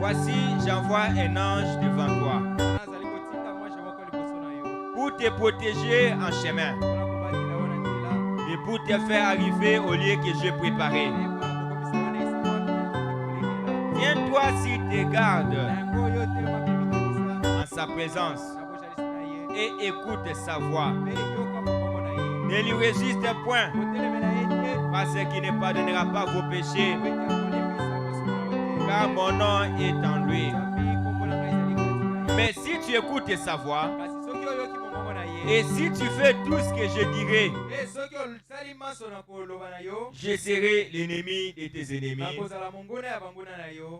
Voici, j'envoie un ange devant toi pour te protéger en chemin et pour te faire arriver au lieu que j'ai préparé. Tiens-toi sur tes gardes en sa présence et écoute sa voix. Ne lui résiste point, parce qu'il ne pardonnera pas vos péchés, car mon nom est en lui. Mais si tu écoutes sa voix, et si tu fais tout ce que je dirai, je serai l'ennemi de tes ennemis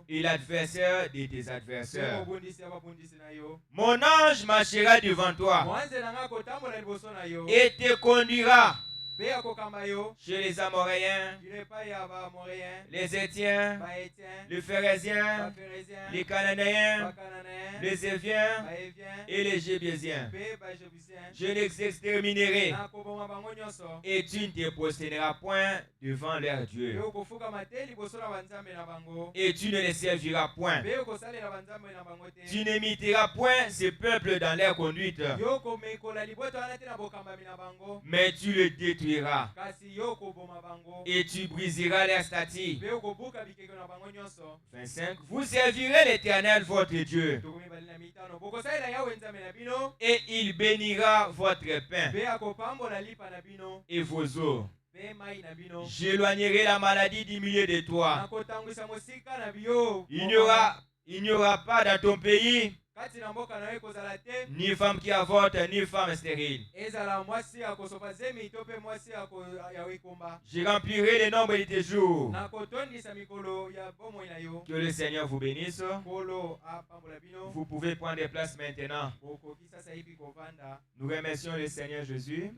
et l'adversaire de tes adversaires. Mon ange marchera devant toi et te conduira chez les Amoréens, les Étiens, les Phérésiens, les Cananéens, les Éviens et les Jébusiens. Je les exterminerai et tu ne te prosterneras point devant leur Dieu. Et tu ne les serviras point. Tu n'imiteras point ce peuple dans leur conduite, mais tu le détruiras. Et tu briseras leurs statuts. 25. Vous servirez l'Éternel votre Dieu, et il bénira votre pain et vos eaux. J'éloignerai la maladie du milieu de toi. Il n'y aura pas dans ton pays ni femme qui avorte, ni femme stérile. Je remplirai le nombre de tes jours. Que le Seigneur vous bénisse. Vous pouvez prendre des places maintenant. Nous remercions le Seigneur Jésus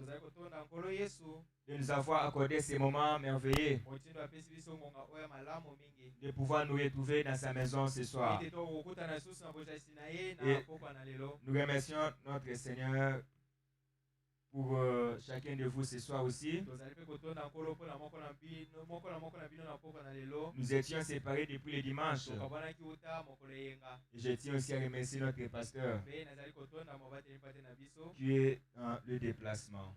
de nous avoir accordé ces moments merveilleux, de pouvoir nous retrouver dans sa maison ce soir. Et nous remercions notre Seigneur pour chacun de vous ce soir aussi. Nous étions séparés depuis le dimanche. Et je tiens aussi à remercier notre pasteur qui est dans le déplacement.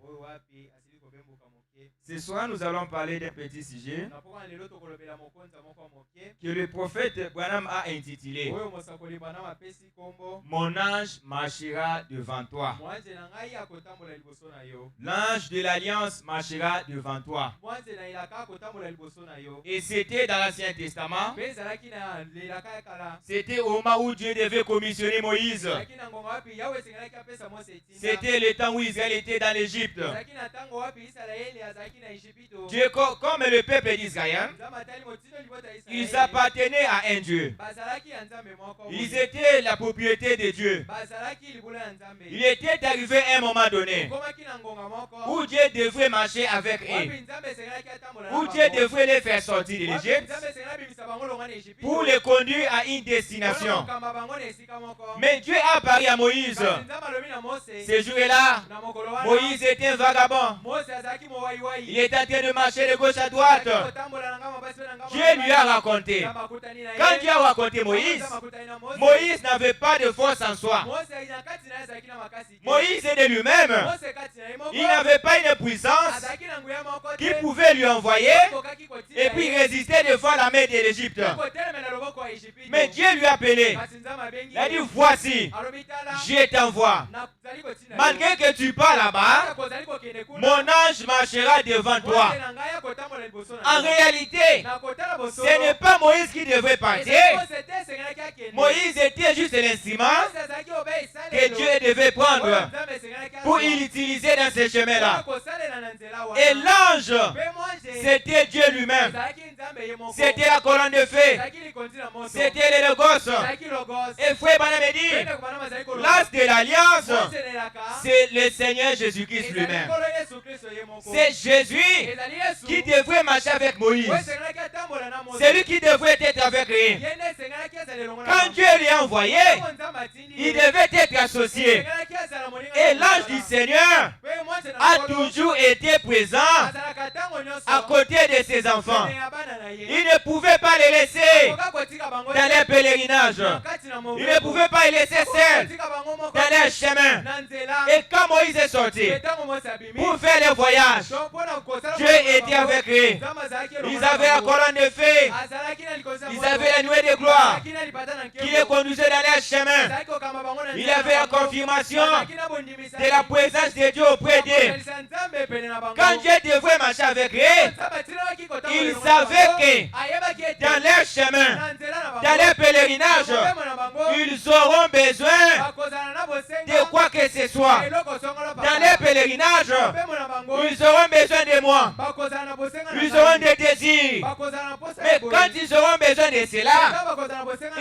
Ce soir, nous allons parler d'un petit sujet que le prophète Branham a intitulé « Mon ange marchera devant toi ». L'ange de l'Alliance marchera devant toi. Et c'était dans l'Ancien Testament. C'était au moment où Dieu devait commissionner Moïse. C'était le temps où Israël était dans l'Égypte. Dieu, comme le peuple d'Israël, ils appartenaient à un Dieu. Ils étaient la propriété de Dieu. Il était arrivé à un moment donné où Dieu devrait marcher avec eux, où Dieu devrait les faire sortir de l'Égypte pour les conduire à une destination. Mais Dieu a parlé à Moïse. Ce jour-là, Moïse était un vagabond. Il était en train de marcher de gauche à droite. Dieu lui a raconté. Quand Dieu a raconté Moïse, Moïse n'avait pas de force en soi. Moïse est de lui-même. Il n'avait pas une puissance qui pouvait lui envoyer et puis résister devant la main de l'Égypte. Mais Dieu lui a appelé. Il a dit, voici, je t'envoie. Malgré que tu pars là-bas, mon ange marchera devant toi. En réalité, ce n'est pas Moïse qui devait partir. Moïse était juste l'instrument que Dieu devait prendre pour l'utiliser dans ce chemin-là. Et l'ange, c'était Dieu lui-même. C'était la colonne de feu. C'était le logos. Et frère Branham dit, l'as de l'alliance, c'est le Seigneur Jésus-Christ lui-même. C'est Jésus qui devrait marcher avec Moïse. C'est lui qui devrait être avec lui. Quand Dieu l'a envoyé, il devait être associé. Et l'ange du Seigneur a toujours été présent à côté de ses enfants. Il ne pouvait pas les laisser dans les pèlerinages. Il ne pouvait pas les laisser seuls dans les chemins. Et quand Moïse est sorti pour faire les voyages, Dieu était avec eux. Ils avaient la colonne de feu. Ils avaient la nuée de gloire qui les conduisait dans les chemins. Il avait la confirmation de la présence de Dieu auprès d'eux. Quand Dieu devait marcher avec eux, ils savaient que dans leur chemin, dans leur pèlerinage, ils auront besoin de quoi que ce soit. Dans leur pèlerinage, ils auront besoin de moi. Ils auront des désirs. Mais quand ils auront besoin de cela,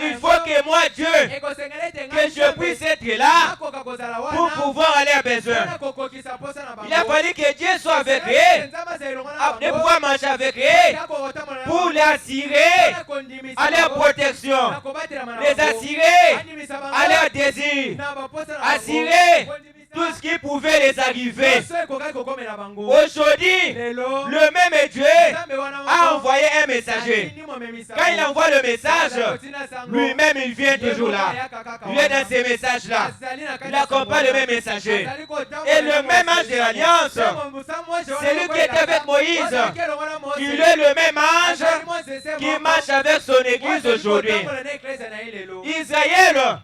il faut que moi, Dieu, que je puisse être là pour pouvoir aller à besoin. Il a fallu que Dieu soit avec eux, de pouvoir marcher avec eux, pour les assurer à leur protection, les assurer à leur désir, assurer tout ce qui pouvait les arriver. Aujourd'hui, le même Dieu a envoyé un messager. Quand il envoie le message, lui-même il vient toujours là. Il est dans ces messages-là. Il accompagne le même messager. Et le même ange de l'Alliance, celui qui était avec Moïse, il est le même ange qui marche avec son église aujourd'hui. Israël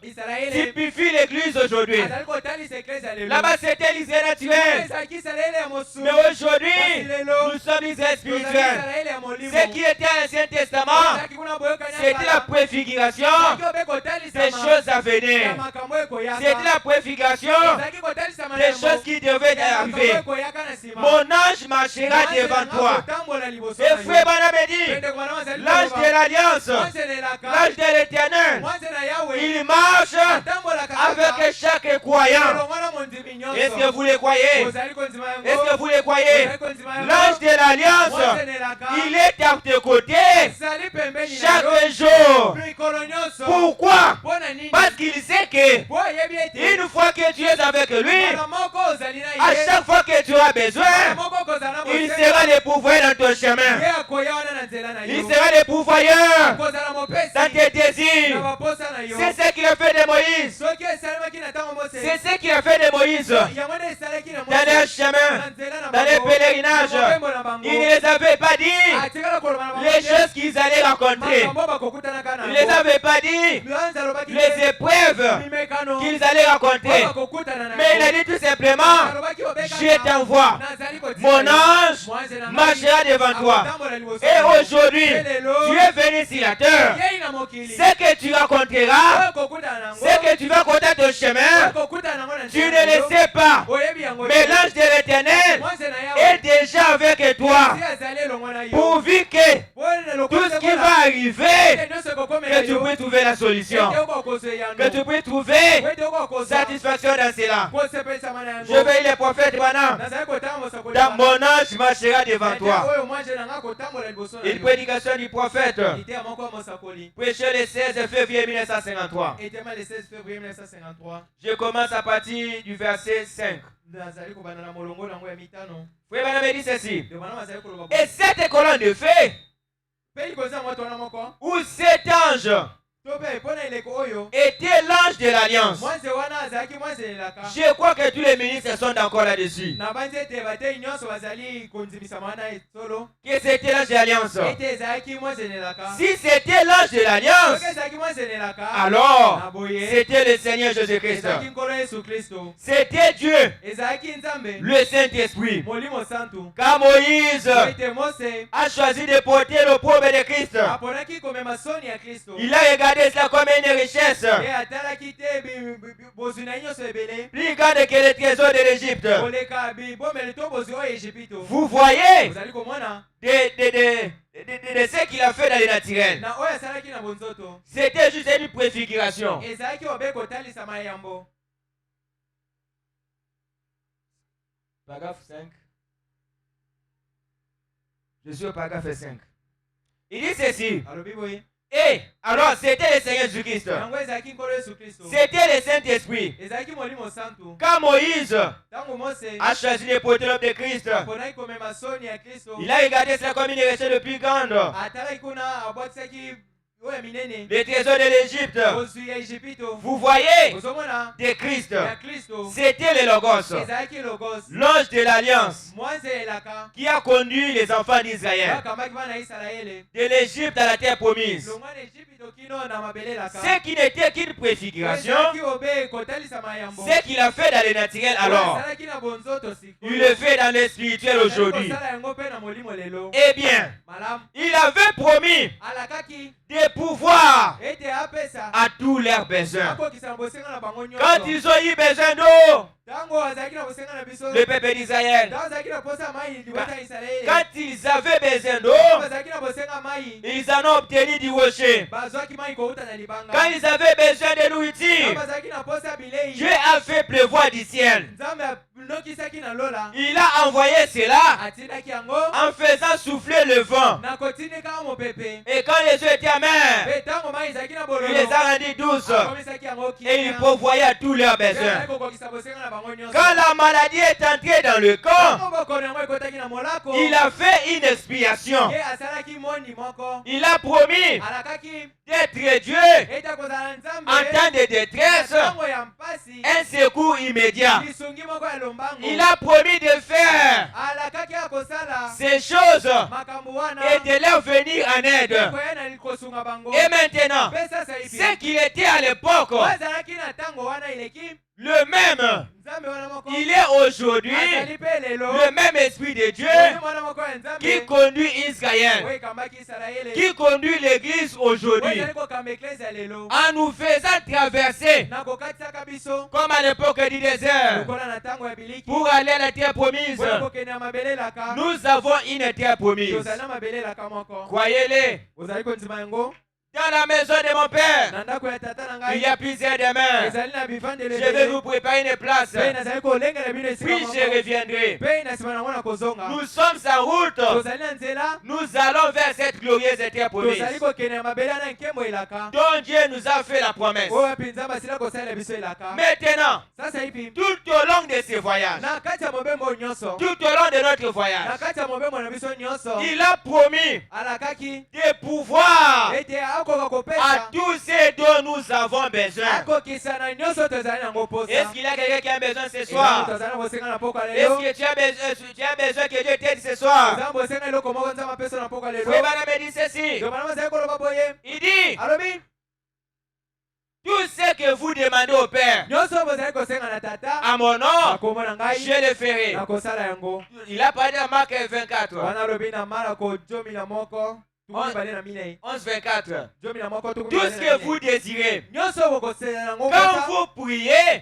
typifie l'église aujourd'hui. Là-bas, c'était l'Israël naturel. Mais aujourd'hui, nous sommes l'Israël spirituel. Ce qui était à l'Ancien Testament, c'était la préfiguration des choses à venir. C'était la préfiguration des choses qui devaient arriver. Mon ange marchera devant toi. Et frère Branham dit, l'ange de l'Alliance, l'ange de l'Éternel, il marche avec chaque croyant. Est-ce que vous les croyez? Est-ce que vous les croyez? L'ange de l'Alliance, il est à tes côtés chaque jour. Pourquoi? Parce qu'il sait que une fois que tu es avec lui, à chaque fois que tu as besoin, il sera le pourvoyeur dans ton chemin. Il sera le pourvoyeur dans tes désirs. C'est ce qu'il a fait de Moïse. C'est ce qu'il a fait de Moïse. Dans les chemins, dans les pèlerinages, il ne les avait pas dit les choses qu'ils allaient rencontrer. Il ne les avait pas dit les épreuves qu'ils allaient rencontrer. Mais il a dit tout simplement, je t'envoie. Mon ange marchera devant toi. Et aujourd'hui, tu es venu sur la terre. Ce que tu rencontreras, ce que tu vas rencontrer ton chemin, tu ne le sais pas. Mais l'ange de l'Éternel est déjà avec toi. Pourvu que tout ce qui va arriver, que tu puisses trouver la solution. Que tu puisses trouver satisfaction dans cela. Je vais lire les prophètes Branham. Dans mon ange marchera devant toi. Une prédication du prophète. Prêché le 16 février 1953. Je commence à partir du verset 5. Frère Branham dit ceci. Et cette colonne de feu, où cet ange était l'ange de l'Alliance. Je crois que tous les ministres sont encore là-dessus. Que c'était l'ange de l'Alliance. Si c'était l'ange de l'Alliance, alors c'était le Seigneur Jésus-Christ. C'était Dieu, le Saint-Esprit. Car Moïse a choisi de porter le pauvre de Christ. Il a regardé cela comme une richesse. Plus grande que les trésors de l'Égypte. Vous voyez de ce qu'il a fait dans le naturel. C'était juste une préfiguration. Paragraphe 5. Je suis au paragraphe 5. Il dit ceci. Et alors, c'était le Seigneur Jésus-Christ. C'était le Saint-Esprit. Quand Moïse a choisi les prototypes de Christ, il a regardé cela comme une richesse le plus grande. Les trésors de l'Égypte. Vous voyez, de Christ. C'était le Logos, l'ange de l'Alliance, qui a conduit les enfants d'Israël de l'Égypte à la terre promise. Ce qui n'était qu'une préfiguration, ce qu'il a fait dans le naturel alors, il le fait dans le spirituel aujourd'hui. Eh bien, il avait promis de pouvoir à tous leurs besoins. Quand ils ont eu besoin d'eau, le peuple d'Israël, quand ils avaient besoin d'eau, ils en ont obtenu du rocher. Quand ils avaient besoin de nourriture, Dieu a fait pleuvoir du ciel. Il a envoyé cela en faisant souffler le vent. Et quand les eaux étaient amères, il les a rendus douces. Et il pourvoyait à tous leurs besoins. Quand la maladie est entrée dans le corps, il a fait une expiation. Il a promis d'être Dieu en temps de détresse, un secours immédiat. Il a promis de faire ces choses et de leur venir en aide. Et maintenant, ce qu'il était à l'époque, le même, il est aujourd'hui le même Esprit de Dieu qui conduit Israël, qui conduit l'Église aujourd'hui, en nous faisant traverser, comme à l'époque du désert, pour aller à la terre promise. Nous avons une terre promise. Croyez-les. Dans la maison de mon père, il y a plusieurs demeures. Je vais vous préparer une place. Puis je reviendrai. Nous sommes en route. Nous allons vers cette glorieuse terre promise, dont Dieu nous a fait la promesse. Maintenant, tout au long de ce voyage, tout au long de notre voyage, il a promis de pouvoir à tous ces dont nous avons besoin. Est-ce qu'il y a quelqu'un qui a besoin ce soir? Est-ce que tu as besoin que Dieu t'aide ce soir? Frère me dit ceci. Il dit, tout ce que vous demandez au Père à mon nom, je le ferai. Il a parlé à Marc 24. 11-24. Tout ce que vous désirez, quand vous priez,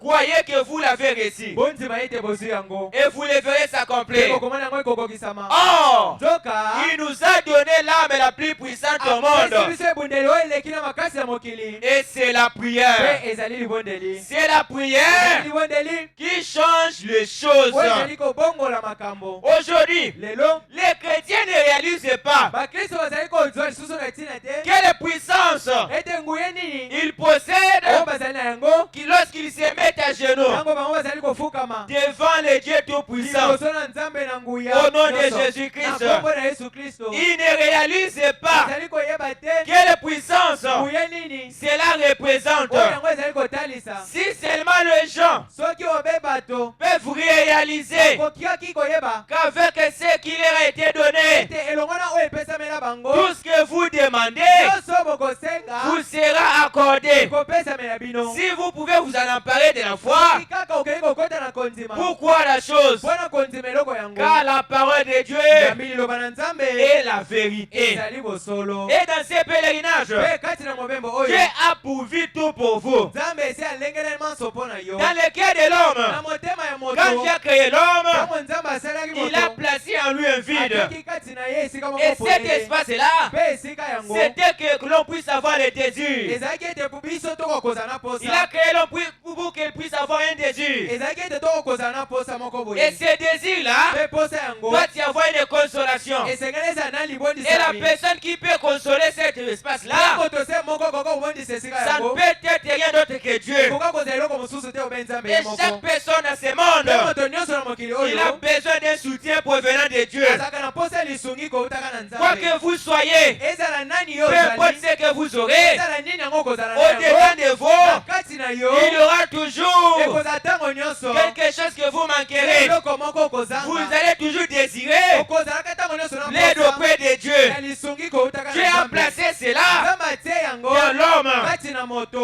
croyez que vous l'avez reçu et vous le verrez s'accomplir. Or, il nous a donné l'âme la plus puissante au monde, et c'est la prière. C'est la prière qui change les choses. Aujourd'hui, les chrétiens ne réalisent pas quelle puissance ils possèdent lorsqu'ils se mettent à genoux devant le Dieu Tout-Puissant au nom de Jésus-Christ. Ils ne réalisent pas quelle puissance cela représente. Si seulement les gens peuvent réaliser qu'avec ce qui leur a été donné, tout ce que vous demandez vous sera accordé. Si vous pouvez vous en emparer de la foi, pourquoi la chose? Car la parole de Dieu est la vérité. Et dans ces pèlerinages, Dieu a pourvu tout pour vous. Dans le cœur de l'homme, quand Dieu a créé l'homme, il a placé en lui un vide. Et cet espace-là, c'était que l'on puisse avoir les désirs. Il a créé l'homme pour qu'il puisse avoir un désir. Et ces désirs-là doit y avoir une consolation. Et la personne qui peut consoler espace-là, ça ne peut être rien d'autre que Dieu. Et chaque personne dans ce monde, il a besoin d'un soutien provenant de Dieu. Quoi que vous soyez, peu importe ce que vous aurez, au-dedans de vous, il y aura toujours quelque chose que vous manquerez. Vous allez toujours désirer l'aide auprès de Dieu. Dieu a placé cela dans l'homme.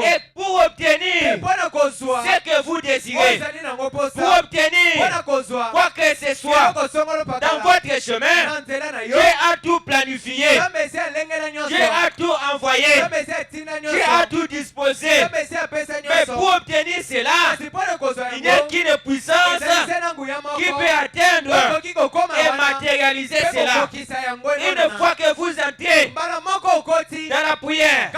Et pour obtenir ce que vous désirez, pour obtenir quoi que ce soit dans votre chemin, Dieu a tout planifié. Dieu a tout envoyé. Dieu a tout disposé. Mais pour obtenir cela, il n'y a qu'une puissance qui peut atteindre et matérialiser cela. Une fois que vous entrez dans la prière,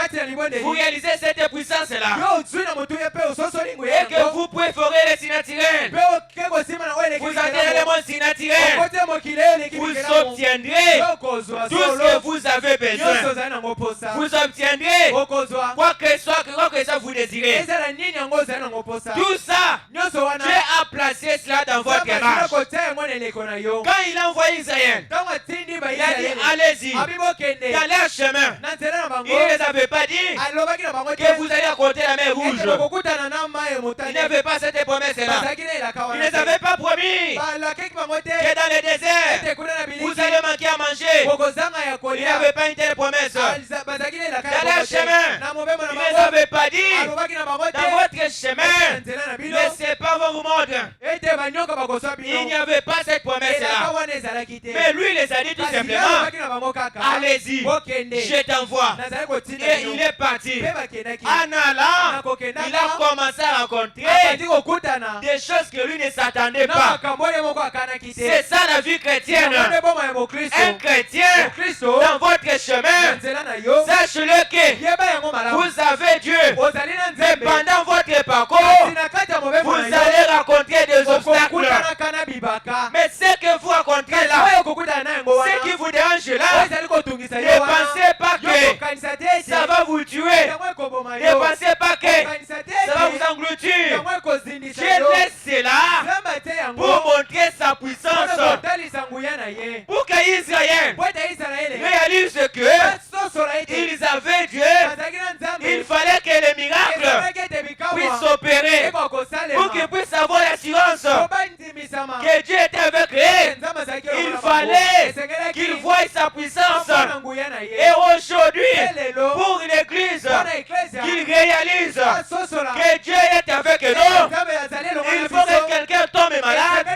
vous réalisez cette puissance-là et que vous préférez les surnaturels. Vous atteindrez le monde surnaturel. Vous obtiendrez tout ce que vous avez besoin. Vous obtiendrez quoi que ça vous désirez. Tout ça, Dieu a placé cela dans votre marche. Quand il a envoyé Israël, il a dit allez-y, dans leur chemin. Il ne les avait pas dit que vous allez raconter la mer rouge. Il n'avait pas cette promesse-là. Il ne les avait pas promis que dans le désert, vous allez manquer à manger. Il n'avait pas une telle promesse. Dans leur chemin, il ne les avait pas dit dans votre chemin, laissez pas vous mordre. Il n'y avait pas cette promesse-là. Mais lui, il les a dit tout simplement, allez-y, je t'envoie. Et il est parti. En allant, il a commencé à rencontrer des choses que lui ne s'attendait pas. C'est ça la vie chrétienne. Un chrétien dans votre chemin, sache-le que vous avez Dieu. Mais pendant votre parcours, vous allez rencontrer des obstacles. Mais ce que vous rencontrez là, ce qui vous dérange là, ne pensez pas que ça va vous tuer. Ne pensez pas que ça va vous engloutir. Dieu laisse cela pour montrer sa puissance. Pour qu'Israël réalise que ils avaient Dieu, il fallait que les miracles puissent s'opérer. Pour qu'ils puissent avoir l'assurance que Dieu était avec eux, il fallait qu'ils voient sa puissance. Et aujourd'hui, pour l'église, qu'ils réalisent que Dieu est avec nous, il faut que quelqu'un tombe malade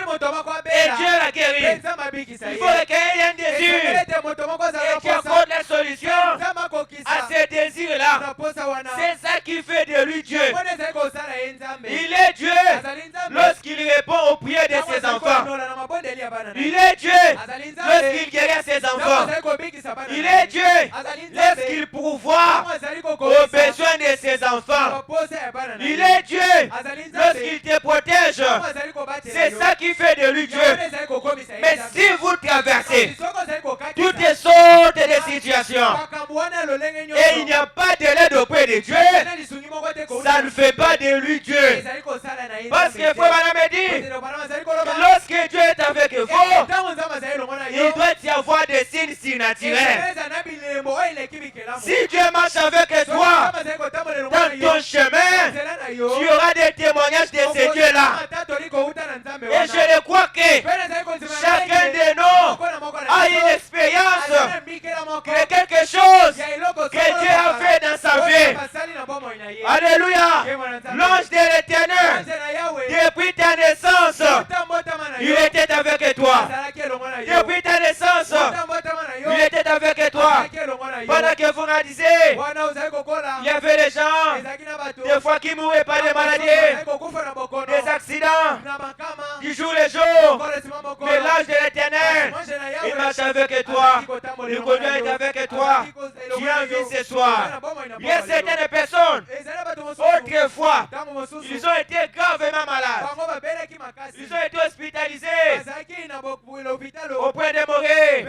et Dieu la guérit. Il faut qu'il y ait un désir et qu'il accorde la solution à ce désir-là. C'est ça qui fait de lui Dieu. Il est Dieu lorsqu'il répond aux prières de ses enfants. Il est Dieu lorsqu'il guérit ses enfants. Il est Dieu lorsqu'il pourvoit aux besoins de ses enfants. Il est Dieu lorsqu'il te protège. C'est ça qui fait de lui Dieu. Mais si vous traversez toutes les sortes de situations et il n'y a pas de l'aide auprès de Dieu, ça ne fait pas de lui Dieu. Parce que frère Madame dit, lorsque Dieu est avec vous, il doit y avoir des signes surnaturels. Si Dieu marche avec toi dans ton chemin, tu auras des témoignages de ce Dieu-là. Et je crois que chacun de nous a une expérience de quelque chose que Dieu a fait dans sa vie. Alléluia. L'ange de l'Éternel, depuis ta naissance, il était avec toi. Depuis ta naissance, il était avec toi. Pendant que vous réalisez, il y avait des gens, des fois qui mouraient par des maladies, des accidents, du jour le jour. Mais l'ange de l'Éternel, il marche avec toi. Il conduit avec toi. tu as vu ce soir. Il y a certaines personnes, autrefois, ils ont été gravement malades. Ils ont été hospitalisés auprès de mourir.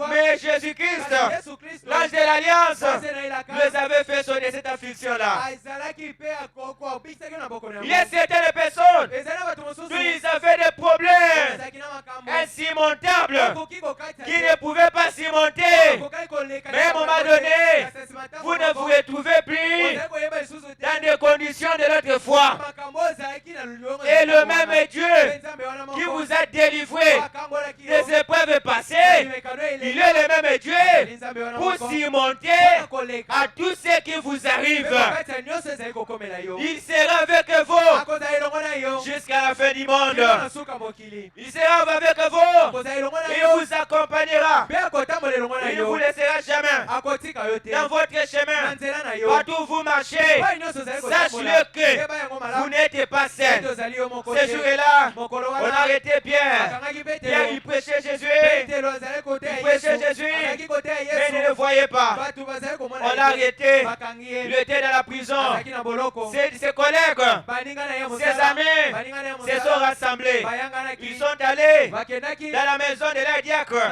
Mais Jésus-Christ, l'ange de l'Alliance, les avait fait sonner cette affliction-là. Il y a certaines personnes qui avaient des problèmes insurmontables qui ne pouvaient pas surmonter. Mais à un moment donné, vous ne vous retrouvez plus dans des conditions de notre foi. Et le même Dieu qui vous a délivré des épreuves passées, il est le même Dieu pour surmonter à tout ce qui vous arrive. Il sera avec vous jusqu'à la fin du monde. Il sera avec vous. Il vous accompagnera. Il ne vous laissera jamais dans votre chemin. Partout où vous marchez, sachez-le que vous n'êtes pas seul. Ce jour-là, on a arrêté Pierre. Pierre, il prêchait Jésus. Il prêchait Jésus. Mais il ne le voyait pas. On l'a arrêté. Il était dans la prison. Ses collègues, ses amis se sont rassemblés. Ils sont allés dans la maison de la diacre.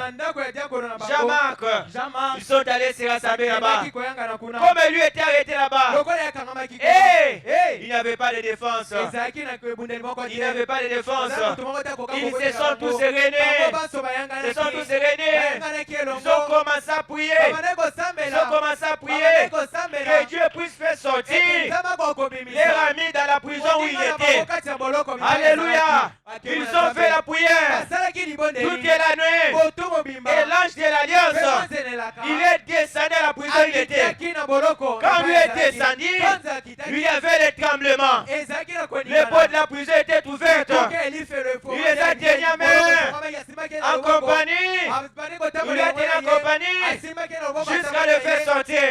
Jean-Marc. Ils sont allés se rassembler là-bas. Comme lui était arrêté là-bas, il n'y avait pas de défense. Il n'y avait pas de défense. Ils se sont tous réunis. Ils se sont tous réunis. Ils ont commencé à prier. Ils ont commencé à prier que Dieu puisse faire sortir les amis dans la prison où il était. Alléluia. Ils ont fait la prière toute la nuit. Et l'ange de l'Alliance, il est descendu à la prison où il était. Quand lui est descendu, lui y avait le tremblement. Les portes de la prison étaient ouvertes. Il les a tenus en main, en compagnie. Il les a tenus en compagnie jusqu'à le faire sortir.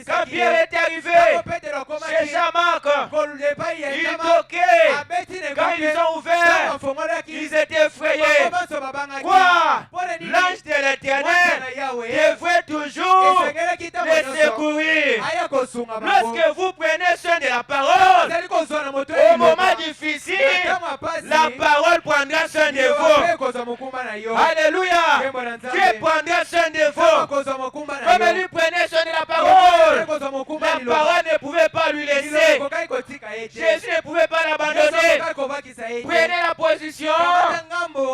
Quand Pierre est arrivé chez Jean-Marc, il toquait. Quand ils ont ouvert, ils étaient effrayés. Quoi? L'ange de l'Éternel devrait toujours les secourir. Lorsque vous prenez soin de la parole, au moment difficile, la parole prendra soin de vous. Alléluia. Dieu prendra soin de vous. Comme lui prenait soin de la parole, la parole ne pouvait pas lui laisser. Jésus ne pouvait pas l'abandonner. Prenez la position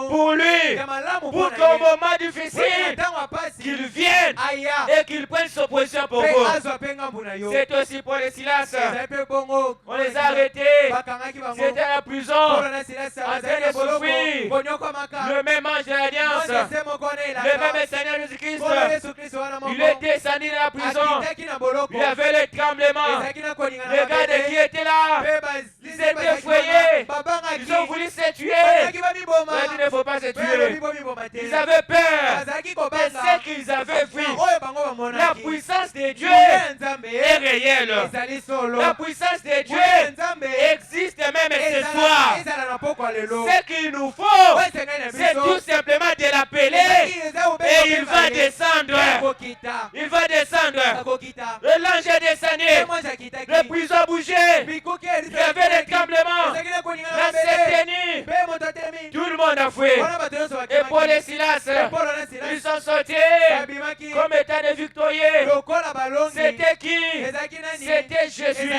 pour lui, pour qu'au moment difficile, qu'il vienne et qu'il prenne sa position pour vous. C'est aussi pour les Silas. On les a arrêtés. C'était à la prison, en train de souffrir. Le même ange de l'Alliance, le même Seigneur Jésus-Christ, il est descendu dans la prison. Il y avait le tremblement. Les gars qui étaient là, ils étaient effrayés. Ils ont voulu se tuer. Il ne faut pas se tuer. Ils avaient peur. Et ce qu'ils avaient vu, la puissance de Dieu est réelle. La puissance de Dieu existe même ce soir. Ce qu'il nous faut, c'est tout simplement de l'appeler et il va descendre. Il va descendre. L'ange est descendu. Le prison a bougé. Il y avait des tremblements. La tenue. Tout le monde a fouillé. Et Paul et Silas, ils sont sortis comme étant des victorieux. C'était qui? C'était Jésus.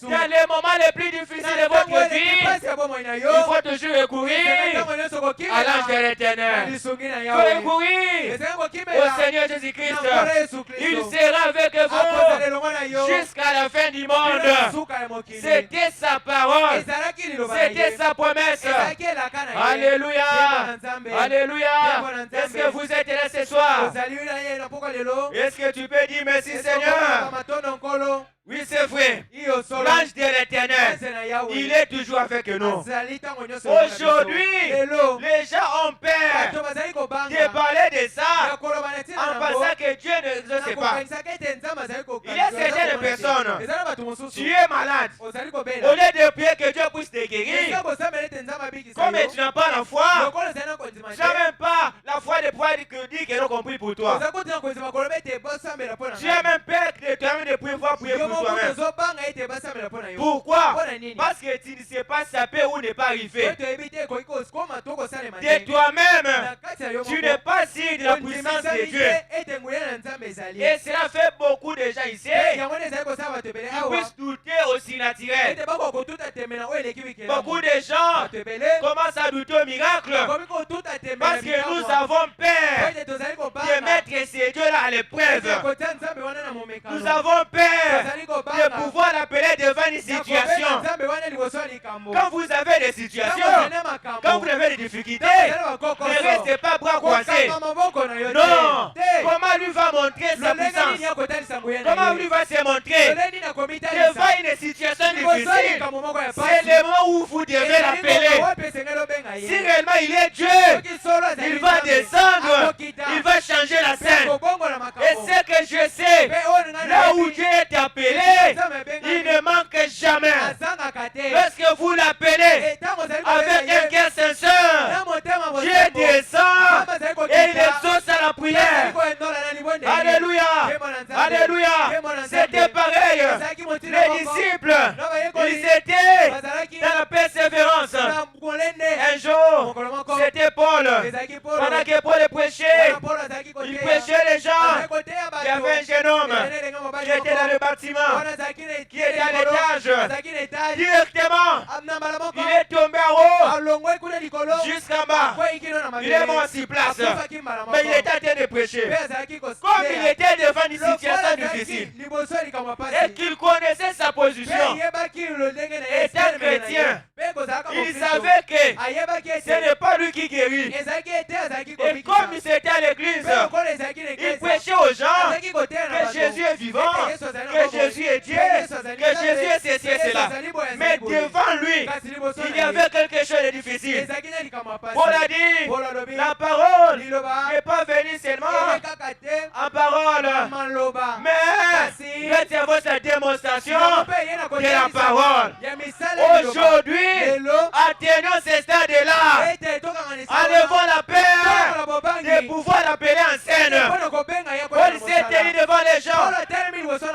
Dans les moments les plus difficiles de votre vie, il faut toujours recourir à l'ange de l'Éternel. Il faut recourir au Seigneur Jésus-Christ. Il sera avec vous jusqu'à la fin du monde. C'était sa parole. C'était sa promesse. Alléluia. Alléluia. Est-ce que vous êtes là ce soir? Est-ce que tu peux dire merci Seigneur? Oui, c'est vrai. L'ange de l'Éternel, il est toujours avec nous. Aujourd'hui, les gens ont peur de parler de ça en pensant que Dieu ne sait pas. Il y a certaines personnes, tu es malade. Au lieu de prier que Dieu puisse te guérir, comme tu n'as pas la foi, tu n'as même pas la foi de pouvoir dire que nous compris pour toi. Tu es même père de toi-même de pouvoir prier pour toi-même. Pourquoi? Parce que tu ne sais pas si ça peut ou ne pas arriver. De toi-même, tu n'es pas sûr de la puissance de Dieu. Et cela fait beaucoup de gens ici. Ils puissent douter aussi naturel. Beaucoup de gens commencent à douter au miracle parce que nous avons peur de mettre ces dieux-là à l'épreuve. Nous avons peur de pouvoir l'appeler devant une situation. Quand vous avez des situations, quand vous avez des difficultés, ne restez pas bras croisés. Non. Comment lui va montrer sa puissance? Comment lui va se montrer devant une situation difficile? C'est le moment où vous devez l'appeler. Si réellement il est Dieu, il va descendre, il va changer la scène. Et ce que je sais, là où Dieu est appelé, il ne manque jamais. Lorsque vous l'appelez avec un cœur sincère, Dieu descend et il exauce à la prière. Alléluia. Alléluia. C'était pareil. Les disciples, ils étaient dans la persévérance. Un jour, c'était Paul. Pendant que Paul prêchait, il prêchait les gens. Il y avait un jeune homme qui était dans le bâtiment, qui était à l'étage. Directement, il est tombé en haut jusqu'en bas. Il est mort sur place. Mais il était en train de prêcher. Comme il était devant une situation difficile et qu'il connaissait sa position, étant chrétien, il savait que ce n'est pas lui qui guérit. Et comme il était à l'église, il prêchait aux gens que Jésus est vivant, que Jésus est Dieu, que Jésus est ceci et cela. Mais devant lui, il y avait quelque chose de difficile. Paul a dit, la parole n'est pas venue seulement en parole, mais faites votre démonstration de la parole. Aujourd'hui, atteignons ce stade-là, enlevons la peur de pouvoir l'appeler en scène. Paul s'est tenu devant les gens.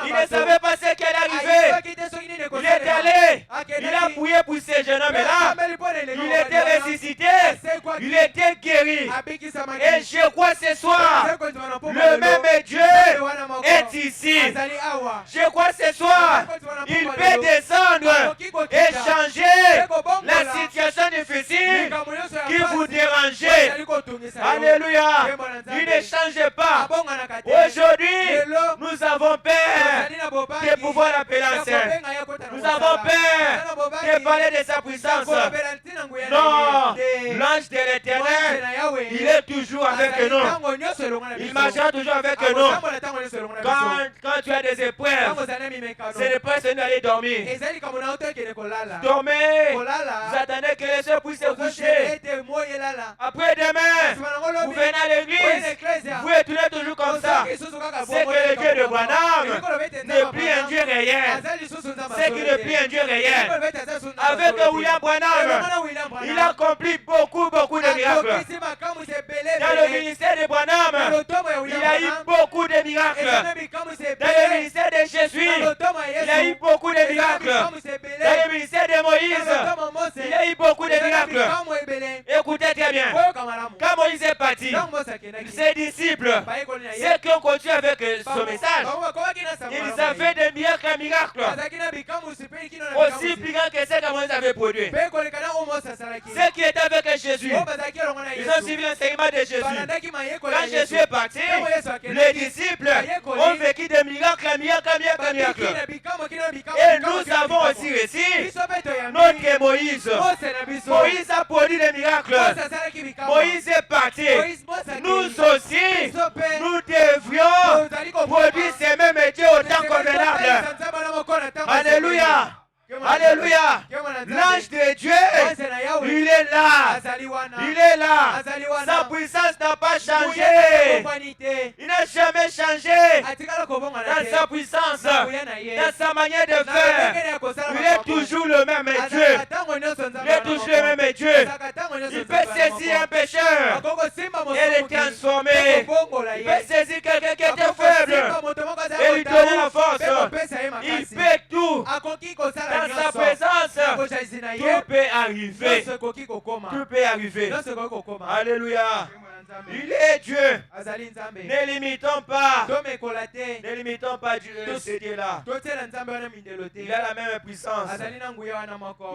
Il ne savait pas ce qui allait arriver. Il est allé, il a prié pour ces jeunes hommes-là. Il était ressuscité, il était guéri. Et je crois ce soir, le même Dieu est ici. Je crois ce soir, il peut descendre et changer la situation difficile qui vous dérangeait. Alléluia. Il ne change pas. Aujourd'hui, nous avons peur de pouvoir l'appeler en scène. Nous avons peur de parler de sa puissance. Non, l'ange de l'Éternel, il est toujours avec nous. Il marchera toujours avec nous. Quand tu as des épreuves, c'est le point d'aller dormir. Dormez. Vous attendez que les soeurs puissent se coucher. Après demain, vous venez à l'église. Vous retournez toujours comme ça. C'est que le Dieu de Branham n'est plus un Dieu réel. C'est qu'il n'est plus un Dieu réel. Avec William Branham, il a accompli beaucoup de miracles. Dans le ministère de Branham, il a eu beaucoup de miracles. Dans le ministère de Jésus, il a eu beaucoup de miracles. Dans le ministère de Moïse, il a eu beaucoup de miracles. Écoutez très bien. Quand Moïse est parti, ses disciples, ceux qui ont continué avec son message, ils avaient des miracles. Aussi plus grands que ceux que Moïse avait produits. Ceux qui étaient avec Jésus, ils ont suivi l'enseignement de Jésus. Quand Jésus est parti, les disciples ont vécu des miracles. Et nous avons aussi reçu notre Moïse. Moïse a produit des miracles. Moïse est parti. Nous aussi, nous devrions produire ces mêmes dieux autant convenables. Alléluia. Alléluia. L'ange de Dieu, il est là. Il est là. Sa puissance n'a pas changé. Il n'a jamais changé dans sa puissance, dans sa manière de faire. Il est toujours le même Dieu. Il touche le même Dieu. Il peut saisir un pécheur et le transformer. Il peut saisir quelqu'un qui était faible et lui donner la force. Il fait tout. Dans sa présence, tout peut arriver. Tout peut arriver. Alléluia. Il est Dieu. Ne limitons pas. Ne limitons pas ce Dieu-là. Il a la même puissance.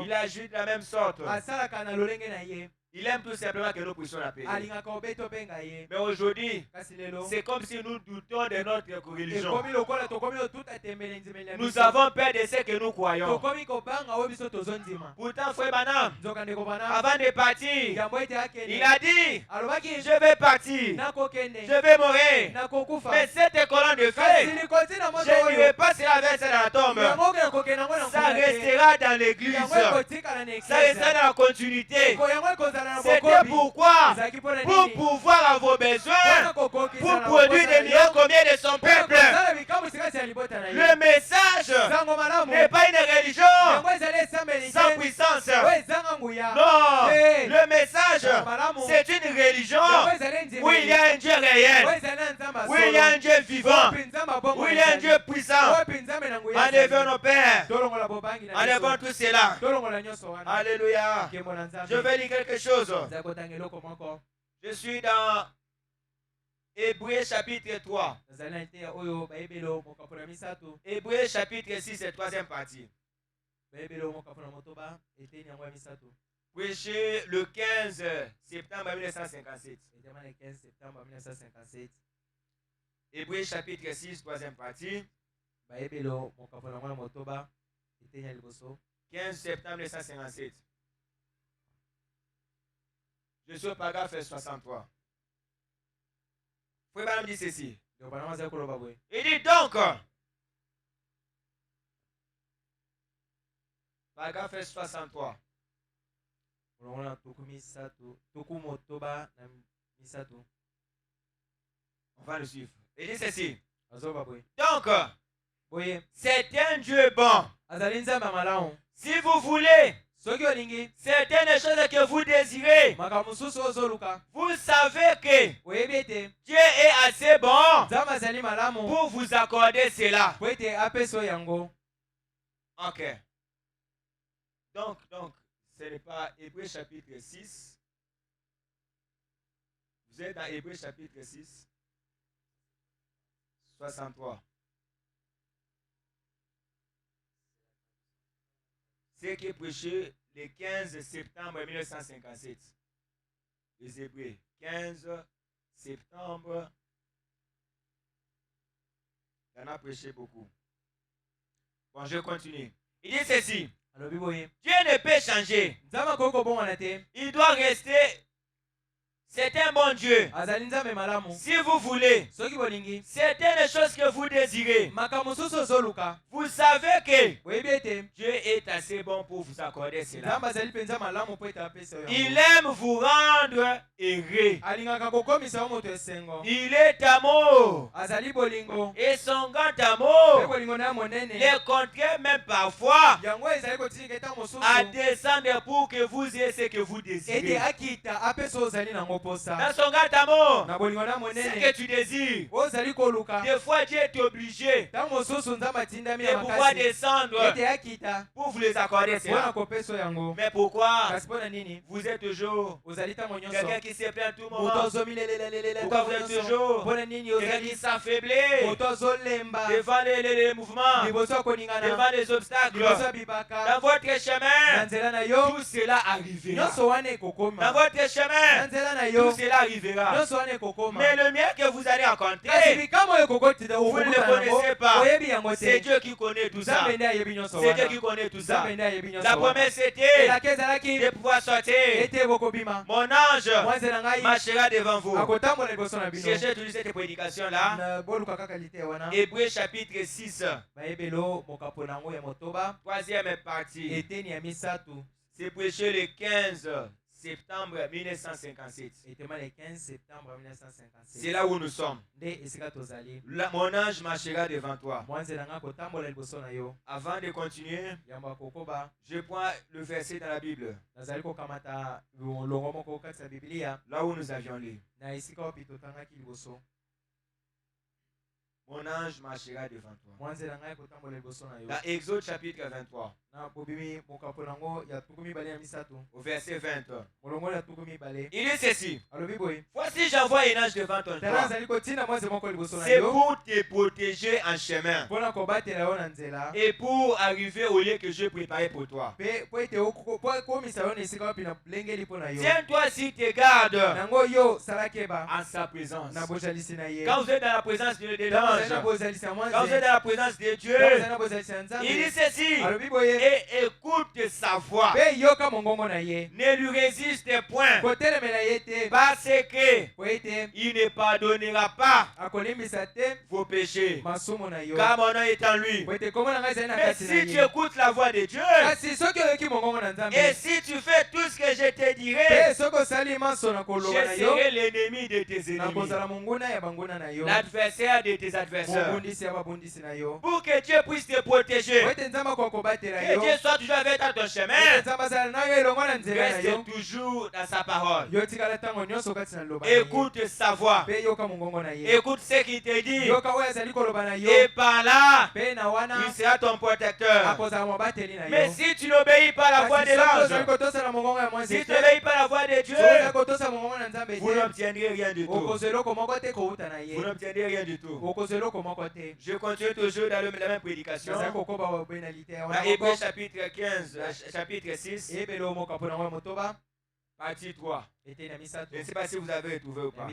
Il agit de la même sorte. Il aime tout simplement que nous puissions l'appeler. Mais aujourd'hui, c'est comme si nous doutons de notre religion. Nous avons peur de ce que nous croyons. Pourtant, frère Branham, avant de partir, il a dit, je vais partir, je vais mourir. Mais cette colonne de feu, je n'irai pas se la verser dans la tombe. Ça restera dans l'église. Ça restera dans la continuité. C'était pourquoi, pour pouvoir avoir vos besoins, pour produire des millions combien de son peuple. Le message n'est pas une religion sans puissance. Non, le message, c'est une religion où il y a un Dieu réel, où il y a un Dieu vivant, où il y a un Dieu puissant. Enlevons nos pères, enlevons tout cela. Alléluia. Je vais lire quelque chose. Je suis dans Hébreux chapitre 3. Hébreux chapitre 6, c'est la troisième partie. Prêché le 15 septembre 1957. Hébreux chapitre 6, troisième partie. 15 septembre 1957. Je suis au paragraphe 63. Frère Branham dit ceci. Il dit donc, paragraphe 63. On va le suivre. Il dit ceci. Donc, c'est un Dieu bon. Si vous voulez certaines choses que vous désirez, vous savez que Dieu est assez bon pour vous accorder cela. Ok. Donc, ce n'est pas Hébreux chapitre 6. Vous êtes dans Hébreux chapitre 6, 63. C'est qui est prêché le 15 septembre 1957. Les Hébreux, 15 septembre. Il en a prêché beaucoup. Bon, je continue. Il dit ceci. Dieu ne peut changer. Il doit rester. C'est un bon Dieu. Si vous voulez certaines choses que vous désirez, vous savez que Dieu est assez bon pour vous accorder cela. Il aime vous rendre heureux. Il est amour. Et son grand amour les contraint même parfois à descendre pour que vous ayez ce que vous désirez. Dans son grand amour, ce que tu désires, des fois Dieu est obligé de pouvoir descendre pour vous les accorder cela. Mais pourquoi vous êtes toujours quelqu'un qui se plaint tout le moment? Pourquoi vous êtes toujours quelqu'un qui s'affaiblit devant les mouvements, devant les obstacles? Dans votre chemin, tout cela arrivera. Dans votre chemin, tout cela arrivera. Mais le mien que vous allez rencontrer, vous ne le connaissez pas. C'est Dieu qui connaît tout ça. C'est Dieu qui connaît tout ça. La promesse était de pouvoir sortir. Mon ange marchera devant vous. Cherchez toujours cette prédication-là. Hébreux chapitre 6. Troisième partie. C'est prêché le 15 septembre 1957. Était le 15 septembre 1957. C'est là où nous sommes. Mon ange marchera devant toi. Avant de continuer, je prends le verset dans la Bible. Là où nous avions lu. Mon ange marchera devant toi. Dans Exode chapitre 23. Au verset 20. Il dit ceci. Voici j'envoie un ange devant ton toit. C'est pour te protéger en chemin. Et pour arriver au lieu que je préparais pour toi. Tiens-toi si tu gardes en sa présence. Quand vous êtes dans la présence de l'ange, quand vous êtes dans la présence de Dieu, il dit ceci. Et écoute sa voix. Ne lui résiste point. Parce que il ne pardonnera pas vos péchés. Car mon nom est en lui. Mais si tu écoutes la voix de Dieu, et si tu fais tout ce que je te dirai, je serai l'ennemi de tes ennemis, l'adversaire de tes adversaires. Pour que Dieu puisse te protéger, que Dieu soit toujours avec toi dans ton chemin, reste toujours dans sa parole. Écoute sa voix. Écoute ce qu'il te dit. Et par là, il sera ton protecteur. Mais si tu n'obéis pas à la voix de l'ange, si tu n'obéis pas à la voix de Dieu, vous n'obtiendrez rien du tout. Vous n'obtiendrez rien du tout. Je continue toujours dans la même prédication. Dans Hébreux chapitre 15, chapitre 6, partie 3. Je ne sais pas si vous avez trouvé ou pas.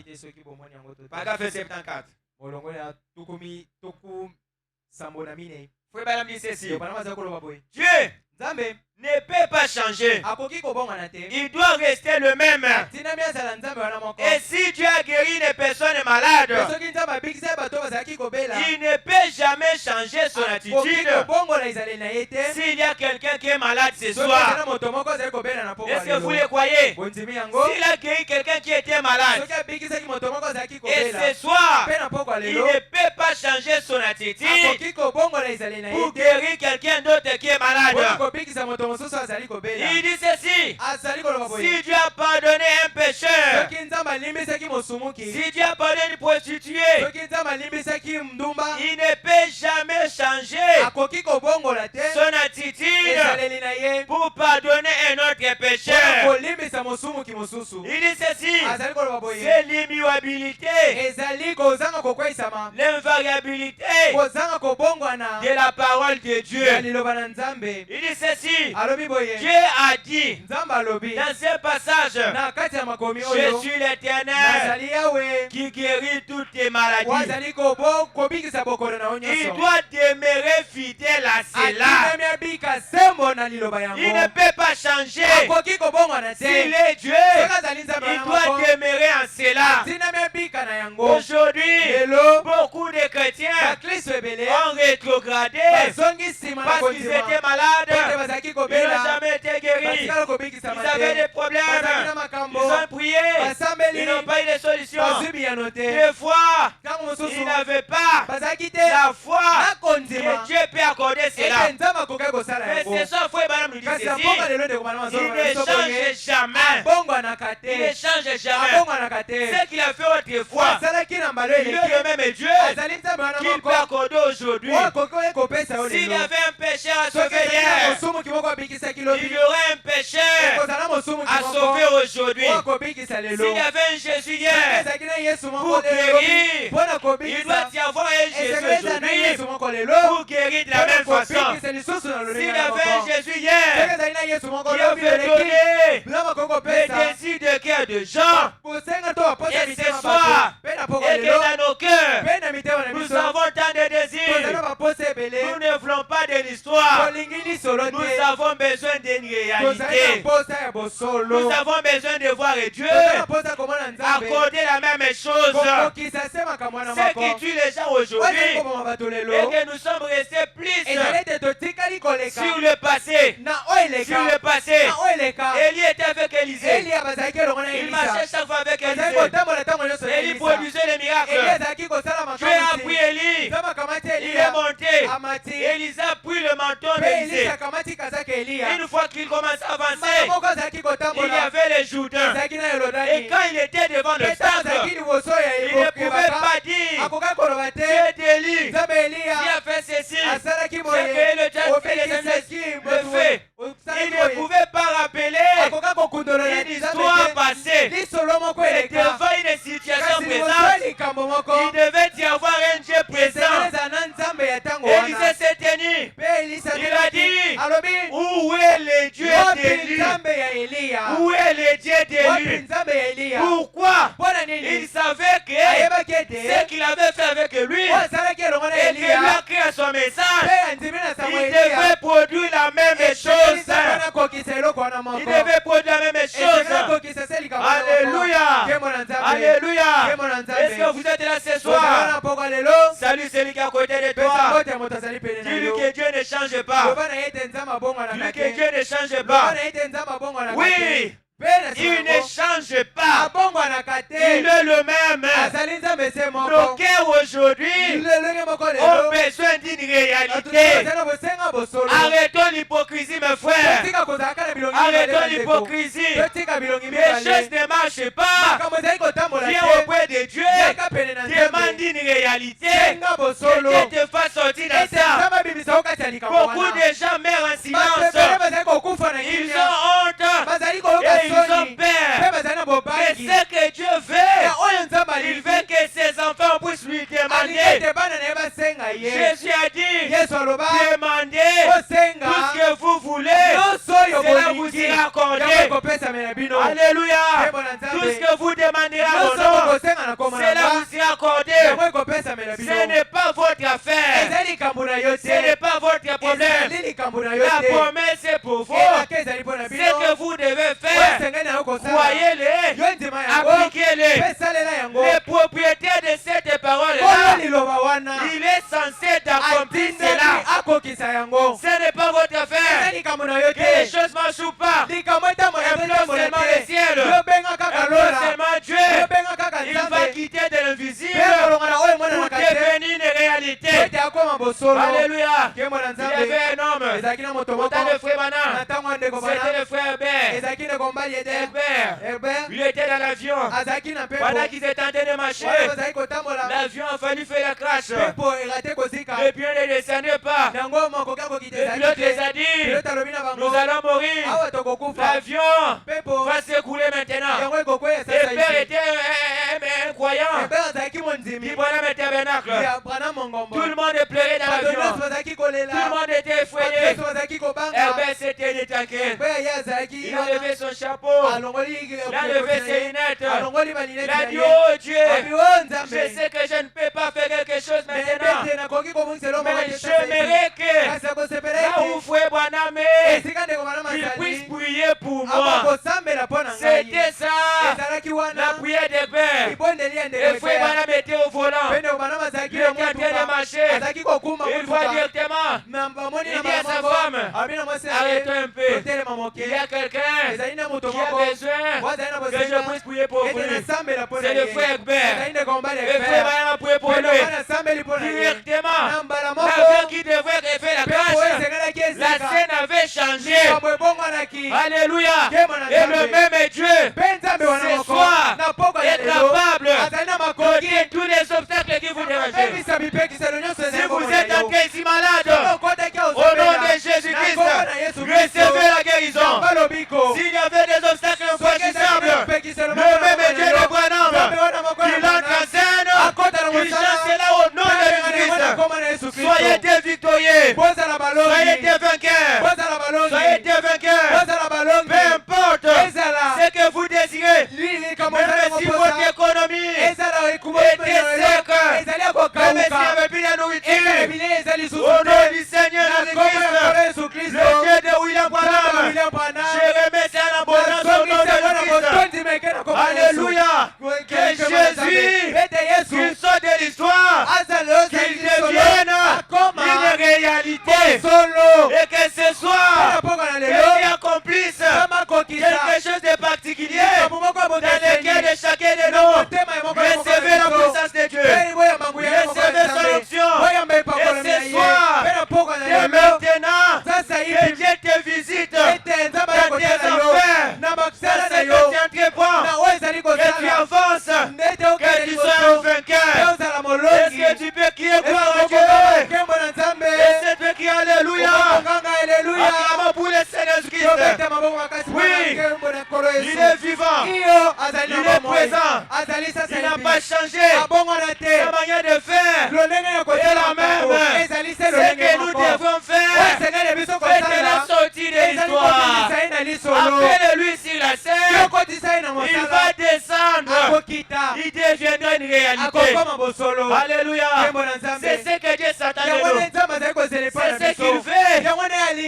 Paragraphe 74. Frère Branham dit ceci. Dieu ne peut pas changer. Il doit rester le même. Et si Dieu a guéri une personne malade, il ne peut jamais changer son attitude. S'il y a quelqu'un qui est malade ce soir, est-ce que vous le croyez? S'il a guéri quelqu'un qui était malade, et ce soir, il ne peut pas changer son attitude pour guérir quelqu'un d'autre qui est malade. Il dit ceci. Si Dieu a pardonné un pécheur, si Dieu a pardonné une prostituée, il ne peut jamais changer son attitude pour pardonner un autre pécheur. Il dit ceci. C'est l'immuabilité, l'invariabilité de la parole de Dieu. Il dit ceci. Dieu a dit dans ce passage, je suis l'Éternel qui guérit toutes tes maladies. Il doit demeurer fidèle à cela. Il ne peut pas changer. S'il est Dieu, il doit demeurer en cela. Aujourd'hui, beaucoup de chrétiens ont rétrogradé parce qu'ils étaient malades. Ils n'ont jamais été guéris. Ils avaient des problèmes. Ils ont prié. Ils n'ont pas eu de solution. Des fois, ils n'avaient pas la foi que Dieu peut accorder cela. Mais c'est ça, frère Branham nous dit ceci. Il ne change jamais. Il ne change jamais. Ce qu'il a fait autrefois, il est le même Dieu qu'il peut accorder aujourd'hui. S'il y avait un péché à sauver hier, il y aurait un pécheur à sauver aujourd'hui. S'il y avait un Jésus hier pour guérir, il doit y avoir un Jésus aujourd'hui pour guérir de la même façon. S'il y avait un Jésus hier qui avait donné le désir de cœur de gens, et ce soir, et que dans nos cœurs, nous avons tant de désirs. Nous ne voulons pas de l'histoire. Nous avons besoin d'une réalité. réalité. Nous avons besoin de voir Dieu accorder la même chose. Ce qui tue les gens aujourd'hui, et que nous sommes restés plus sur le passé. Sur le passé, Élie était avec Élisée. Il marchait chaque fois avec Élisée. Élie produisait les miracles. Dieu a pris Élie. Il est monté. Élisée a pris le manteau d'Élisée. Une fois qu'il commençait à avancer, il y avait les Jourdains. Et quand il était devant le temple, il ne pouvait pas dire Dieu d'Élie qui a fait ceci, c'est que le Dieu le fait. Il ne pouvait pas rappeler une histoire passée. Et devant une situation présente, il devait y avoir un Dieu présent. Élisée s'est tenu. Il a dit, où est le Dieu d'Élie? Où est le Dieu d'Élie? Pourquoi? Il savait que ce qu'il avait fait avec lui, et qu'il a créé à son message, il devait produire la même chose. Il devait produire la même chose. Alléluia. Alléluia. Est-ce que vous êtes là ce soir? Salut celui qui est à côté de toi. Dis-lui que Dieu ne change pas. Dis-lui que Dieu ne change pas. Oui. Il ne change pas. Il est le même. Nos cœurs aujourd'hui ont besoin d'une réalité. Arrêtons l'hypocrisie, mes frères. Arrêtons l'hypocrisie. Les choses ne marchent pas. Viens auprès de Dieu. Demande une réalité. Que Dieu te fasse sortir de ça. Beaucoup de gens meurent en silence. Ils ont honte. Et ils ont peur. Mais ce que Dieu veut, il veut que ses enfants puissent lui demander. Jésus a dit, demandez tout ce que vous voulez, cela vous sera accordé. Alléluia. Tout ce que vous demanderez à mon nom, cela vous sera accordé. Ce n'est pas votre affaire. Ce n'est pas votre problème. La promesse est pour vous. Ce que vous devez faire, croyez-les, appliquez-les. Le propriétaire de cette parole-là, il est censé accomplir cela. Ce n'est pas votre affaire. Que les choses marchent ou pas. Implore seulement le ciel. Implore seulement Dieu. Il va quitter de l'invisible pour devenir une réalité. Alléluia. Il y avait un homme, autant de frères maintenant. C'était le frère Herbert. Il était dans l'avion. Pendant qu'ils étaient en train de marcher, l'avion a fallu faire la crash. Le pion ne descendait pas. Le pilote les a dit, nous allons mourir. L'avion va s'écouler maintenant. Herbert était un croyant. Il prenait un tabernacle. Tout le monde pleurait dans l'avion. Tout le monde était effrayé. Herbert s'était détaqué. Il a levé son chapeau. Il a levé ses lunettes. Il a dit, oh Dieu, je sais que je ne peux pas faire quelque chose maintenant. Mais j'aimerais que là où frère Branham est, qu'il puisse prier pour moi. C'était ça, la prière des pères. Et frère Branham était au volant. Il était en train de marcher. Il voit directement. Il dit à sa femme, arrête un peu. Il y a quelqu'un qui a besoin que je puisse prier pour lui. C'est le frère Herbert. Le frère Branham a prié pour lui. Directement, l'avion qui devrait faire la crash, la scène avait changé. Alléluia. Et le même Dieu, ce soir, est capable de quitter tous les obstacles qui vous dérangent. Si vous êtes en cas ici malade, au nom de Jésus-Christ, recevez la guérison. S'il y avait des obstacles infranchissables, le même Dieu de Branham, il entre en scène, il chante cela au nom de Jésus-Christ. Soyez des victorieux, soyez des vainqueurs, soyez des vainqueurs. Peu importe ce que vous désirez, même si votre économie était sec, même s'il n'y avait plus de nourriture, au nom du Seigneur Jésus-Christ, le Dieu de William Branham, je que ce soit, que accomplisse quelque chose de particulier dans le cœur de chacun de nous. Recevez la puissance de Dieu. Recevez son onction. Et ce soir, et maintenant, que Dieu te visite dans tes affaires. Ça, c'est que tu entreprends, que tu avances, que tu sois un vainqueur. Est-ce que tu peux crier gloire à Dieu? Est-ce que tu peux crier Alléluia? Acclamons pour le Seigneur Jésus-Christ. Oui, il est vivant, il est présent, il n'a pas changé. Sa manière de faire est la même. Ce que nous devons faire, c'est qu'il est sorti de l'histoire. Appelle-lui sur la scène, il va descendre, il deviendra une réalité. Alléluia. C'est ce que Dieu s'attend de nous. C'est ce qu'il veut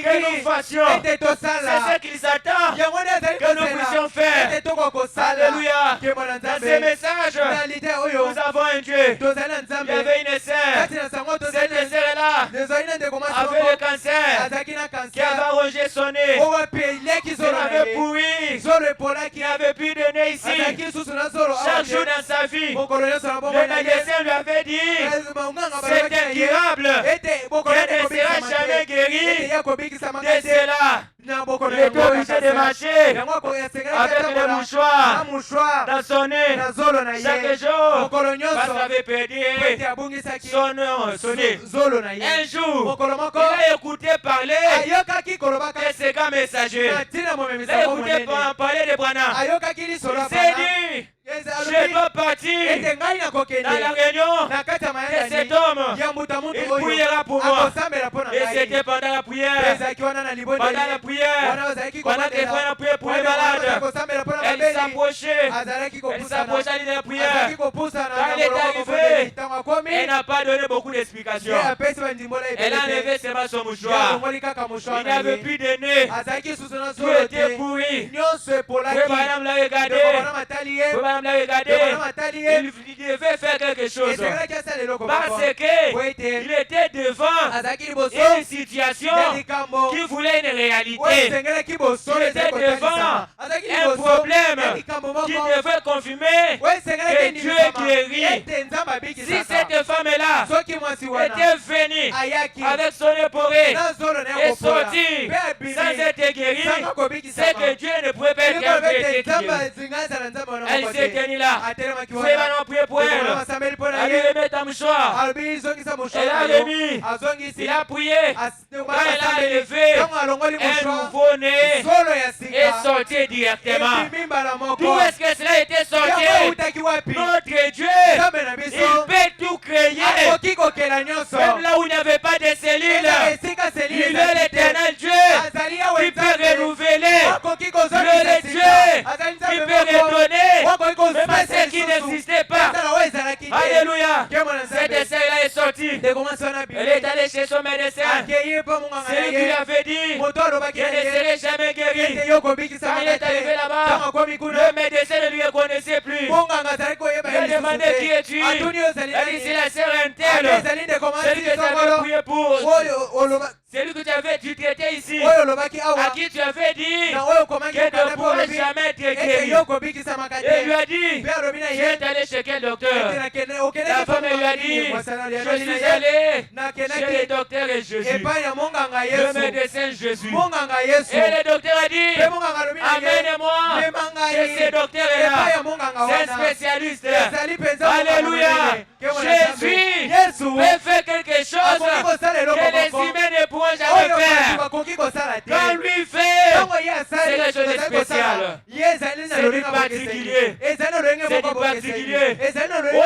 que nous fassions. C'est ce qu'il s'attend que nous puissions faire. Alléluia. Dans ce message, nous avons un Dieu. Il y avait une sœur. Cette sœur-là avait le cancer qui avait rongé son nez. Il avait pourri. Il n'avait plus de nez ici. Chaque jour dans sa vie, le médecin lui avait dit c'est incurable. Elle ne sera jamais guérie de cela. Il était obligé de marcher avec le mouchoir dans son nez chaque jour parce qu'il avait perdu son nez. Un jour, il a écouté parler de ce gars messager. Il a écouté parler de Branham. Il s'est dit je dois partir dans la réunion de cet homme. Il priera pour moi. Et c'était pendant la prière. Pendant la prière, pendant que Branham priait pour les malades, elle s'approchait. Elle s'approchait de la prière. Quand elle est arrivée, elle n'a pas donné beaucoup d'explications. Elle a enlevé seulement son mouchoir. Il n'avait plus de nez. Tout était pourri. Branham l'a regardé. Branham l'a regardé. Il devait faire quelque chose. Parce qu'il était devant une situation qui voulait une réalité. Il était devant un problème qui devait confirmer que Dieu guérit. Si cette femme-là était venue avec son épaulé et sortie sans être guérie, c'est que Dieu ne pouvait pas être guéri. Elle s'est tenue là. Frère, on a prié pour elle. Elle lui remet ta mouchoir. Elle a remis. Il a prié. Quand elle a élevé, un nouveau-né est sorti directement. D'où est-ce que cela était sorti? Notre Dieu, il peut tout créer. Même là où il n'y avait pas de cellules, il est l'éternel Dieu qui peut renouveler. Le Dieu qui peut redonner même à ceux qui n'existaient pas. Alléluia. Cette sœur-là est sortie. Elle est allée chez son médecin. C'est lui qui lui avait dit qu'elle ne serait jamais guérie. Quand il est arrivé là-bas, le médecin ne lui reconnaissait plus. Il a demandé qui es-tu? Elle dit c'est la sœur interne. C'est lui que tu avais prié pour. C'est lui que tu avais traité ici. À qui tu avais dit qu'elle ne pourrait jamais être guérie. Et il lui a dit tu es allé chez quel docteur? La femme lui a dit je suis allé chez le docteur Jésus, le médecin Jésus. Et le docteur a dit amène-moi chez ce docteur-là. C'est un spécialiste. Alléluia. Jésus peut faire quelque chose que les humains ne pourront jamais faire. Quand lui fait, c'est quelque chose de spécial. C'est du particulier. C'est du particulier.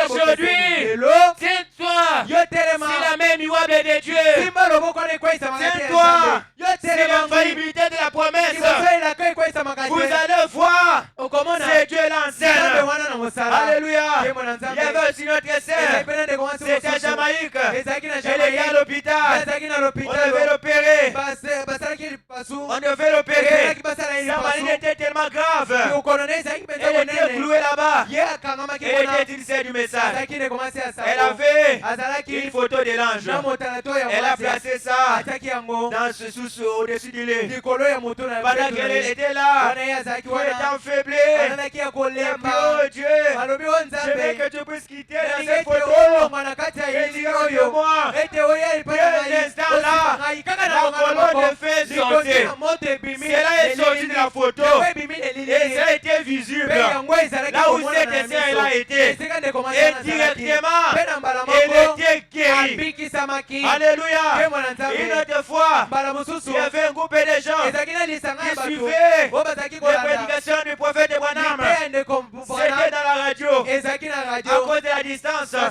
Aujourd'hui, tiens-toi c'est la main immuable de Dieu. Tiens-toi c'est l'infaillibilité de la promesse. Vous allez voir c'est Dieu l'enseigne. Alléluia. Il y avait aussi notre sœur. C'était à Jamaïque. Elle était à l'hôpital. On devait l'opérer. On devait l'opérer. Sa maladie était tellement grave. Elle était clouée là-bas. Elle était utilisée du message. Elle avait une photo de l'ange. Elle a placé ça dans ce sous au-dessus du lit. Pendant qu'elle était là, elle était enfaiblée. Et puis, oh Dieu, je veux que tu puisses quitter dans cette photo. Et dis-moi, quel instant là, la colonne de feu sortait. Cela est sorti de la photo. Et ça a été visible. Là où cet essai a été. Et directement, elle était guérie. Alléluia. Une autre fois, il y avait un groupe de gens qui suivaient les prédications du prophète Branham. C'était dans la radio. À cause de la distance. Un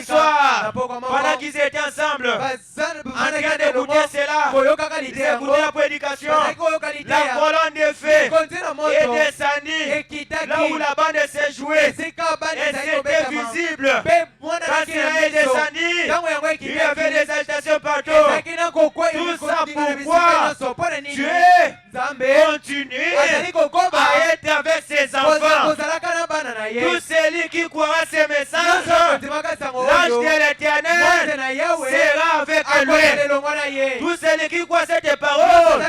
soir, pendant qu'ils étaient ensemble, en train d'écouter cela, ils écoutaient la prédication. La colonne de feu est descendue là où la bande s'est jouée. Et c'était visible. Quand il est descendu, il y avait des agitations partout. Tout ça pourquoi Dieu continue à être avec ses enfants. Tous celui qui croira ces messages, l'ange de l'Éternel sera avec lui. Tous celui qui croient cette parole,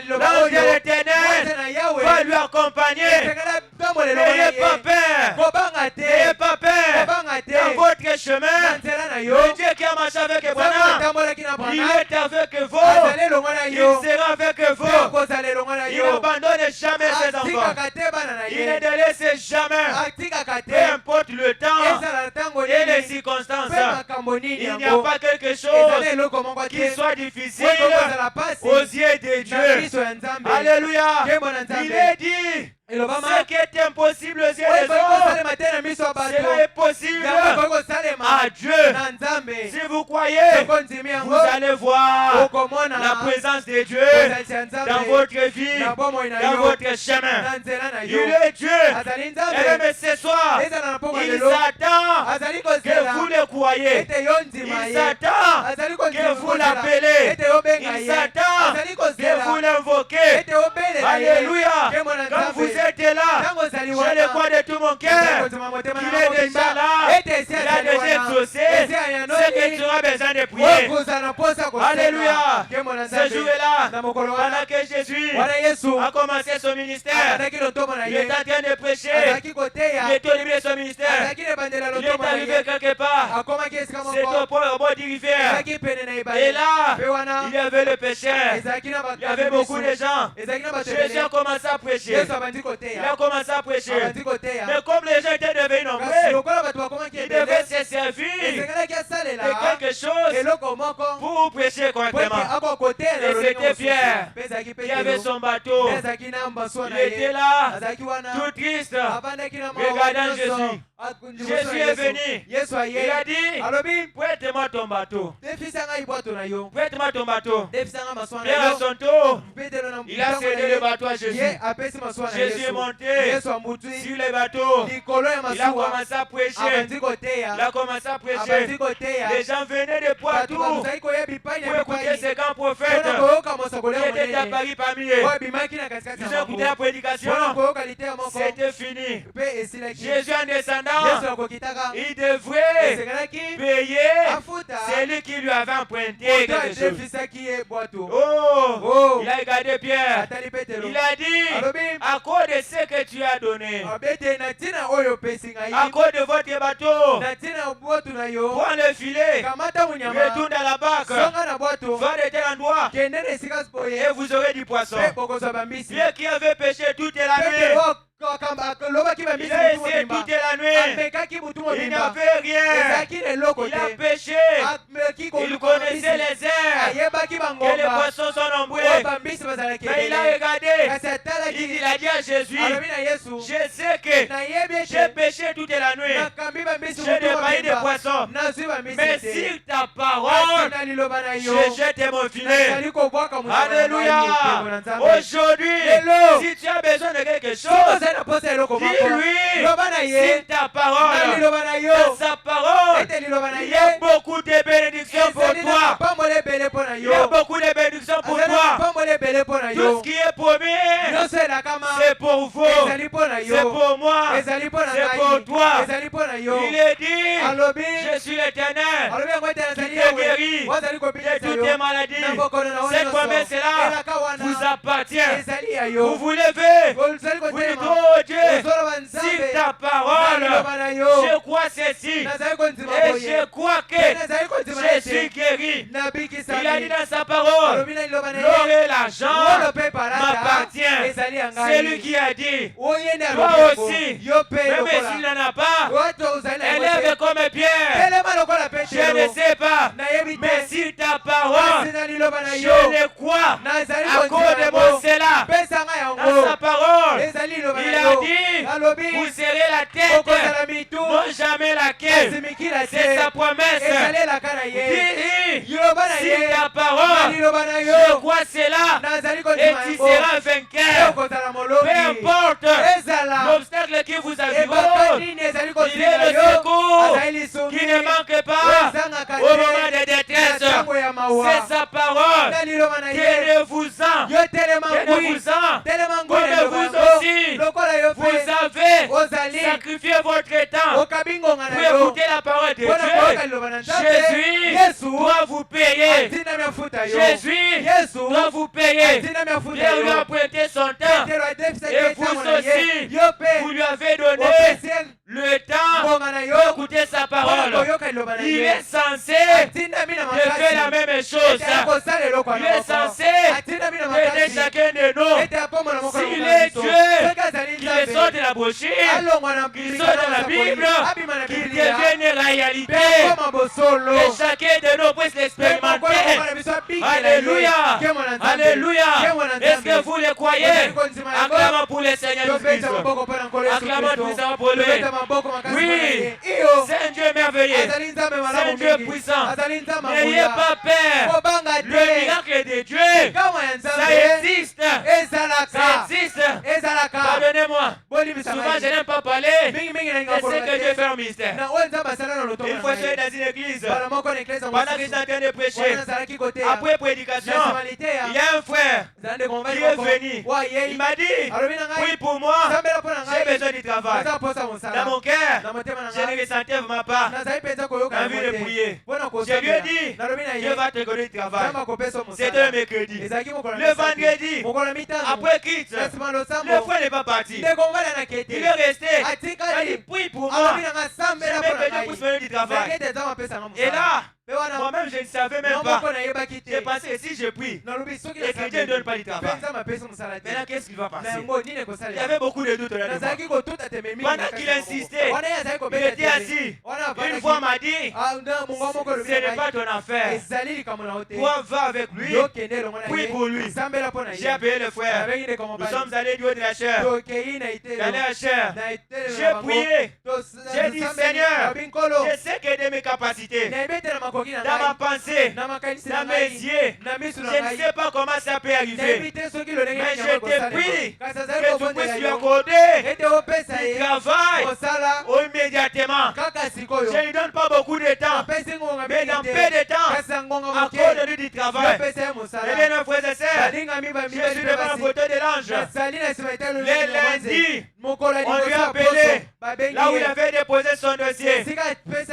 l'ange de l'Éternel va lui accompagner. N'ayez pas peur. N'ayez pas peur. Dans votre chemin, le Dieu qui a marché avec Abraham, il est avec vous. Il sera avec vous. Il n'abandonne jamais ses enfants. Il ne délaisse jamais. Peu importe le temps et les circonstances. Il n'y a pas quelque chose qui soit difficile aux yeux de Dieu. Alléluia. Il est dit. Ce qui est impossible aux yeux des hommes, cela est possible à Dieu. Si vous croyez, vous allez voir la présence de Dieu dans votre vie, dans votre chemin. Il est Dieu. Et même ce soir, il s'attend que vous le croyez. Il s'attend que vous l'appelez. Il s'attend que vous l'invoquez. Alléluia. Quand vous êtes là, je le crois de tout mon cœur. Il est déjà là. Il a déjà exaucé ce que tu auras besoin de prier. Alléluia. Ce jour-là, pendant que Jésus a commencé son ministère, il est en train de prêcher. Il est au début de son ministère. Il est arrivé quelque part. C'est au bord du rivière. Et là, il y avait le pécheur. Il y avait beaucoup de gens. Jésus a commencé à prêcher. Il a commencé à prêcher. Mais comme les gens étaient devenus nombreux, il devait se servir de quelque chose pour prêcher correctement. Et c'était Pierre qui avait son bateau. Il était là, tout triste, regardant Jésus. Jésus est venu. Il a dit, prête-moi ton bateau. Prête-moi ton bateau. Pierre à son tour, il a cédé le bateau à Jésus. Jésus est monté sur le bateau. Il a commencé à prêcher. Il a commencé à prêcher. Les gens venaient de partout pour écouter ces grands prophètes qui étaient apparus parmi eux. Ils ont écouté la prédication. C'était fini. Jésus en descendant, il devrait payer celui qui lui avait emprunté quelque chose. Oh, il a regardé Pierre. Il a dit, à cause de ce que tu as donné, à cause de votre bateau, prends le filet, retourne dans la barque, va de tel endroit et vous aurez du poisson. Pierre qui avait pêché toute la nuit, il a essayé toute la nuit. Il n'avait rien. Il a pêché. Il connaissait les airs. Et les poissons sont nombreux. Mais il a regardé. Il a dit à Jésus, je sais que j'ai péché toute la nuit. J'ai défailli des poissons. Mais sur ta parole, je jette mon filet. Alléluia. Aujourd'hui, si tu as besoin de quelque chose, dis-lui, sur ta parole, dans sa parole, il y a beaucoup de bénédictions pour toi. Il y a beaucoup de bénédictions pour toi. Tout ce qui est promis, c'est pour vous, c'est pour moi, c'est pour toi. Il est dit, je suis l'Éternel qui te guérit de toutes tes maladies. Cette promesse-là vous appartient. Vous vous levez, vous dites, oh Dieu, sur ta parole, je crois ceci, et je crois que je suis guéri. Il a dit dans sa parole, l'or et l'argent m'appartient. C'est lui qui a dit, toi aussi, même s'il n'en a pas, élève comme Pierre. Je ne sais pas, mais si ta parole, je le crois, à cause de mon cela. Dans sa parole, il a dit, vous serez la tête, non jamais la queue. C'est sa promesse. Dis, si ta parole, je crois cela, et tu seras vainqueur. Peu importe l'obstacle qui vous environne, il est le secours qui ne manque pas au moment de détresse. C'est sa parole. Tenez-vous-en. Tenez-vous-en. Comme vous aussi, vous avez sacrifié votre temps pour écouter la parole de Dieu. Jésus doit vous payer. Jésus doit vous payer. Pierre lui a prêté son temps. Et vous aussi, vous lui avez donné le temps d'écouter sa parole. Il est censé de faire la même chose. Il est censé d'aider chacun de nous. S'il est Dieu, qu'il sorte de la brochure, qu'il sorte de la Bible, qu'il devienne réalité. Et chacun de nous puisse l'expérimenter. Alléluia. Alléluia. Est-ce que vous le croyez? Acclamons pour le Seigneur Jésus-Christ. Acclamons puissamment pour lui. Oui, c'est un Dieu merveilleux. C'est un Dieu puissant. N'ayez pas peur. Le miracle de Dieu, ça existe. Ça existe. Pardonnez-moi. Souvent, je n'aime pas parler. C'est ce que Dieu fait en ministère. Une fois, je suis dans une église. Pendant que j'étais en train de prêcher, après prédication, il y a un frère qui est venu. Il m'a dit, oui, pour moi, j'ai besoin du travail. Dans mon cœur, je ne ressentais vraiment pas envie de prier. Je lui ai dit, Dieu va te donner du travail. C'était le mercredi. Le vendredi, après quitte, le frère n'est pas parti. Il est resté. Il a dit, prie pour moi. J'aimerais que Dieu puisse me donner du travail. Et là, moi-même, je ne savais même pas. J'ai pensé que si je prie et que Dieu ne donne pas du travail, maintenant qu'est-ce qui va passer? Il y avait beaucoup de doutes là-dedans. Pendant qu'il insistait, il était assis. Une fois, il m'a dit, ce n'est pas ton affaire. Toi, va avec lui, prie pour lui. J'ai appelé le frère. Nous sommes allés du haut de la chair. Dans la chair. J'ai prié. J'ai dit, Seigneur, je sais que de mes capacités, dans ma pensée, dans mes yeux, je ne sais pas comment ça peut arriver. Mais je te prie que tu puisses lui accorder du travail immédiatement. Je ne lui donne pas beaucoup de temps, mais dans peu de temps, accorde-lui du travail. Eh bien, nos frères et sœurs, je suis devant la photo de l'ange. Les lundis, on lui a appelé là où il avait déposé son dossier.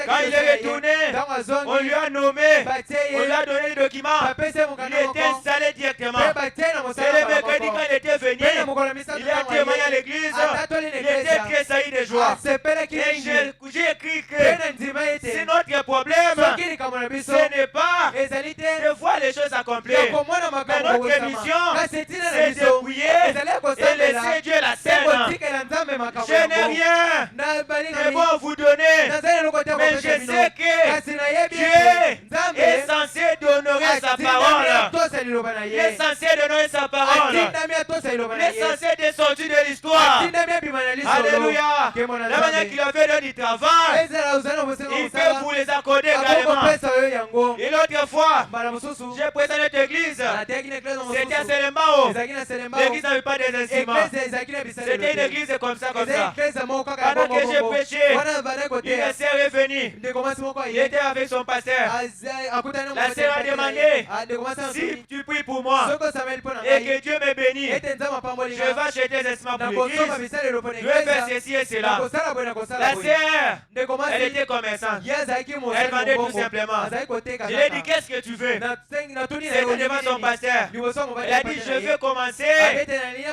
Quand il est retourné, on lui a nommé, on lui a donné les documents. Il était installé directement. C'est le mercredi quand il était venu, il a témoigné à l'église. Il était très sailli de joie. Et j'ai écrit que c'est notre problème. Ce n'est pas de voir les choses accomplir. Mais notre mission, c'est de prier et laisser Dieu la scène. Je n'ai rien de bon à vous donner, mais je sais que Dieu est censé d'honorer sa parole. L'essentiel de donner sa parole. L'essentiel des sorties de l'histoire. Alléluia. La manière qu'il a fait du travail, il fait vous les accorder également. Et l'autre fois, j'ai prêché notre église. C'était à Selembao. L'église n'avait pas des instruments. C'était une église comme ça, comme ça. Pendant que j'ai prêché, il est revenu. Il était avec son pasteur. La sœur a demandé si tu pries pour moi et que Dieu me bénisse, je vais acheter des instruments pour l'église. Je vais faire ceci et cela. La sœur, elle était commerçante. Elle vendait tout simplement. Je lui ai dit, qu'est-ce que tu veux? C'était devant son pasteur. Elle a dit, je veux commencer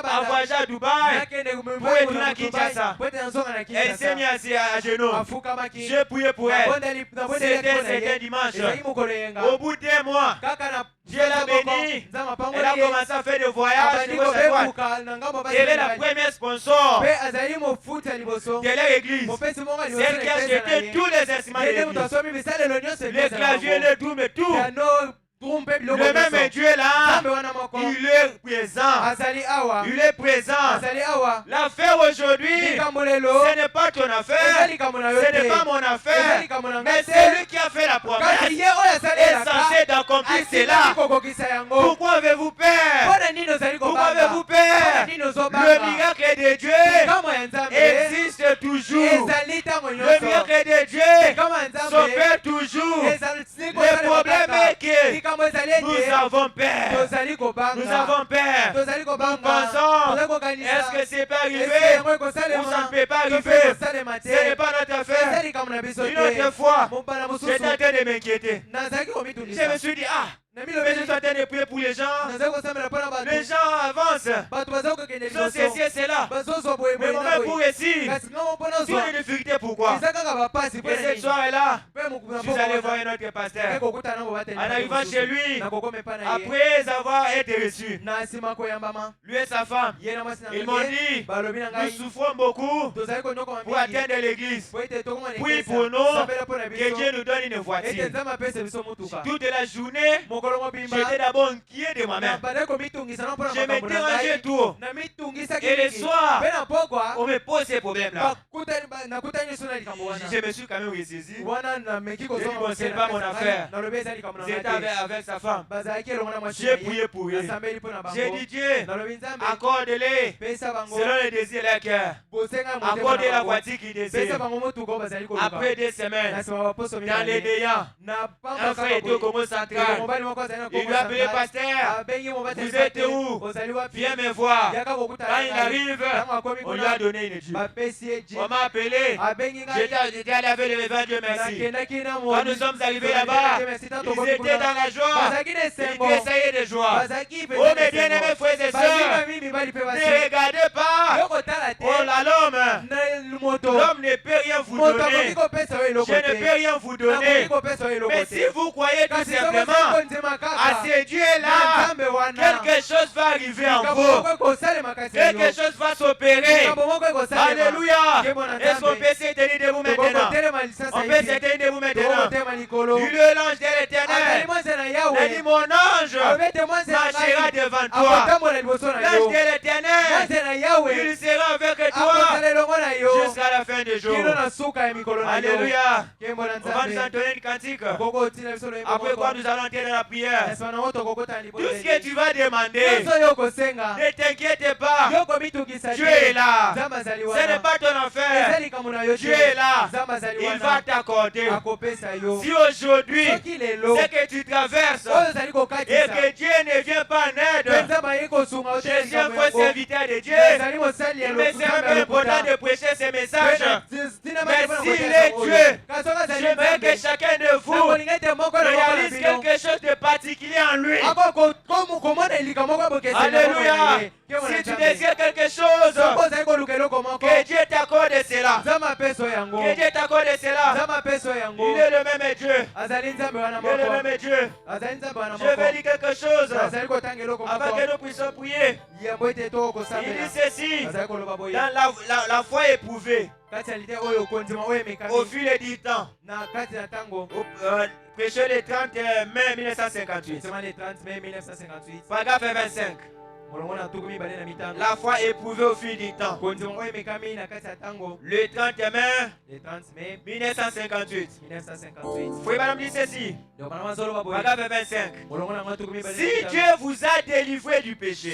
à voyager à Dubaï pour retourner à Kinshasa. Elle s'est mise à genoux. J'ai prié pour elle. C'était un dimanche. Au bout d'un mois, Dieu l'a bénie. Elle a commencé à faire des voyages. Elle est la première sponsor de leur église. C'est elle qui a acheté tous les instruments de l'église. Les claviers, les drums et tout. Le même Dieu là, il est présent. Il est présent. L'affaire aujourd'hui, ce n'est pas ton affaire, ce n'est pas mon affaire, mais c'est lui qui a fait la promesse. Il est censé d'accomplir cela. Pourquoi avez-vous peur? Pourquoi avez-vous peur? Le miracle de Dieu existe toujours. Le miracle de Dieu s'opère toujours. Le problème est que nous avons peur. Nous avons peur. Nous pensons, est-ce que c'est pas arrivé ou ça ne peut pas arriver? Ce n'est pas notre affaire. Une autre fois, j'étais en train de m'inquiéter. Je me suis dit, mais je suis en train de prier pour les gens. Les gens avancent. Ils ont ceci et cela. Mais moi, pour réussir, si on a une difficulté, pourquoi? Et cette soirée-là, je suis allé voir un autre pasteur. En arrivant chez lui, après avoir été reçu, lui et sa femme, ils m'ont dit, nous souffrons beaucoup pour atteindre l'église. Puis pour nous, que Dieu nous donne une voiture. Toute la journée, j'étais d'abord inquiet de moi-même. Je me dérangeais tout. Et le soir, on me pose ces problèmes-là. Je me suis quand même ressaisi. Je dis, bon, ce n'est pas mon affaire. J'étais avec sa femme. J'ai prié pour eux. J'ai dit, Dieu, accorde-les selon les désirs de leur cœur. Accorde la voiture qu'ils désirent. Après 2 semaines, dans les déants, un frère était au Congo central. Il lui a appelé pasteur. Vous êtes où? Viens me voir. Quand il arrive, on lui a donné une Jeep. On m'a appelé. J'étais allé avec le révérend Dieu merci. Quand nous sommes arrivés là-bas, ils étaient dans la joie. Ils tressaillir de joie. Oh mes bien-aimés frères et sœurs, ne regardez pas. Oh là l'homme. L'homme ne peut rien vous donner. Je ne peux rien vous donner. Mais si vous croyez tout simplement à ce Dieu-là, quelque chose va arriver en vous. Quelque chose va s'opérer. Alléluia. Est-ce qu'on peut se tenir debout maintenant? On peut se tenir debout maintenant. Dis le l'ange de l'Éternel. Il dit, mon ange marchera devant toi. L'ange de l'Éternel, il sera avec toi jusqu'à la fin des jours. Alléluia. On va nous entonner une cantique. Après quoi nous allons entrer dans la prière. Tout ce que tu vas demander, ne t'inquiète pas. Dieu est là. Ce n'est pas ton affaire. Dieu est là. Il va t'accorder. Si aujourd'hui, c'est que tu traverses et que Dieu ne vient pas en aide, je suis un faux serviteur de Dieu. Il me semble important de prêcher ce message. Mais s'il est Dieu, j'aimerais que chacun de vous réalise quelque chose de particulier en lui. Alléluia. Si tu désires quelque chose, que Dieu t'accorde cela. Que Dieu t'accorde cela. Il est le même Dieu. Il est le même Dieu. Je vais dire quelque chose avant que nous puissions prier. Il dit ceci. Dans la foi éprouvée, au fil du temps. Prêché le 30 mai 1958. Paragraphe 25. La foi éprouvée au fil du temps. Le 30 mai 1958. Frère madame dit ceci. Paragraphe 25. Si Dieu vous a délivré du péché,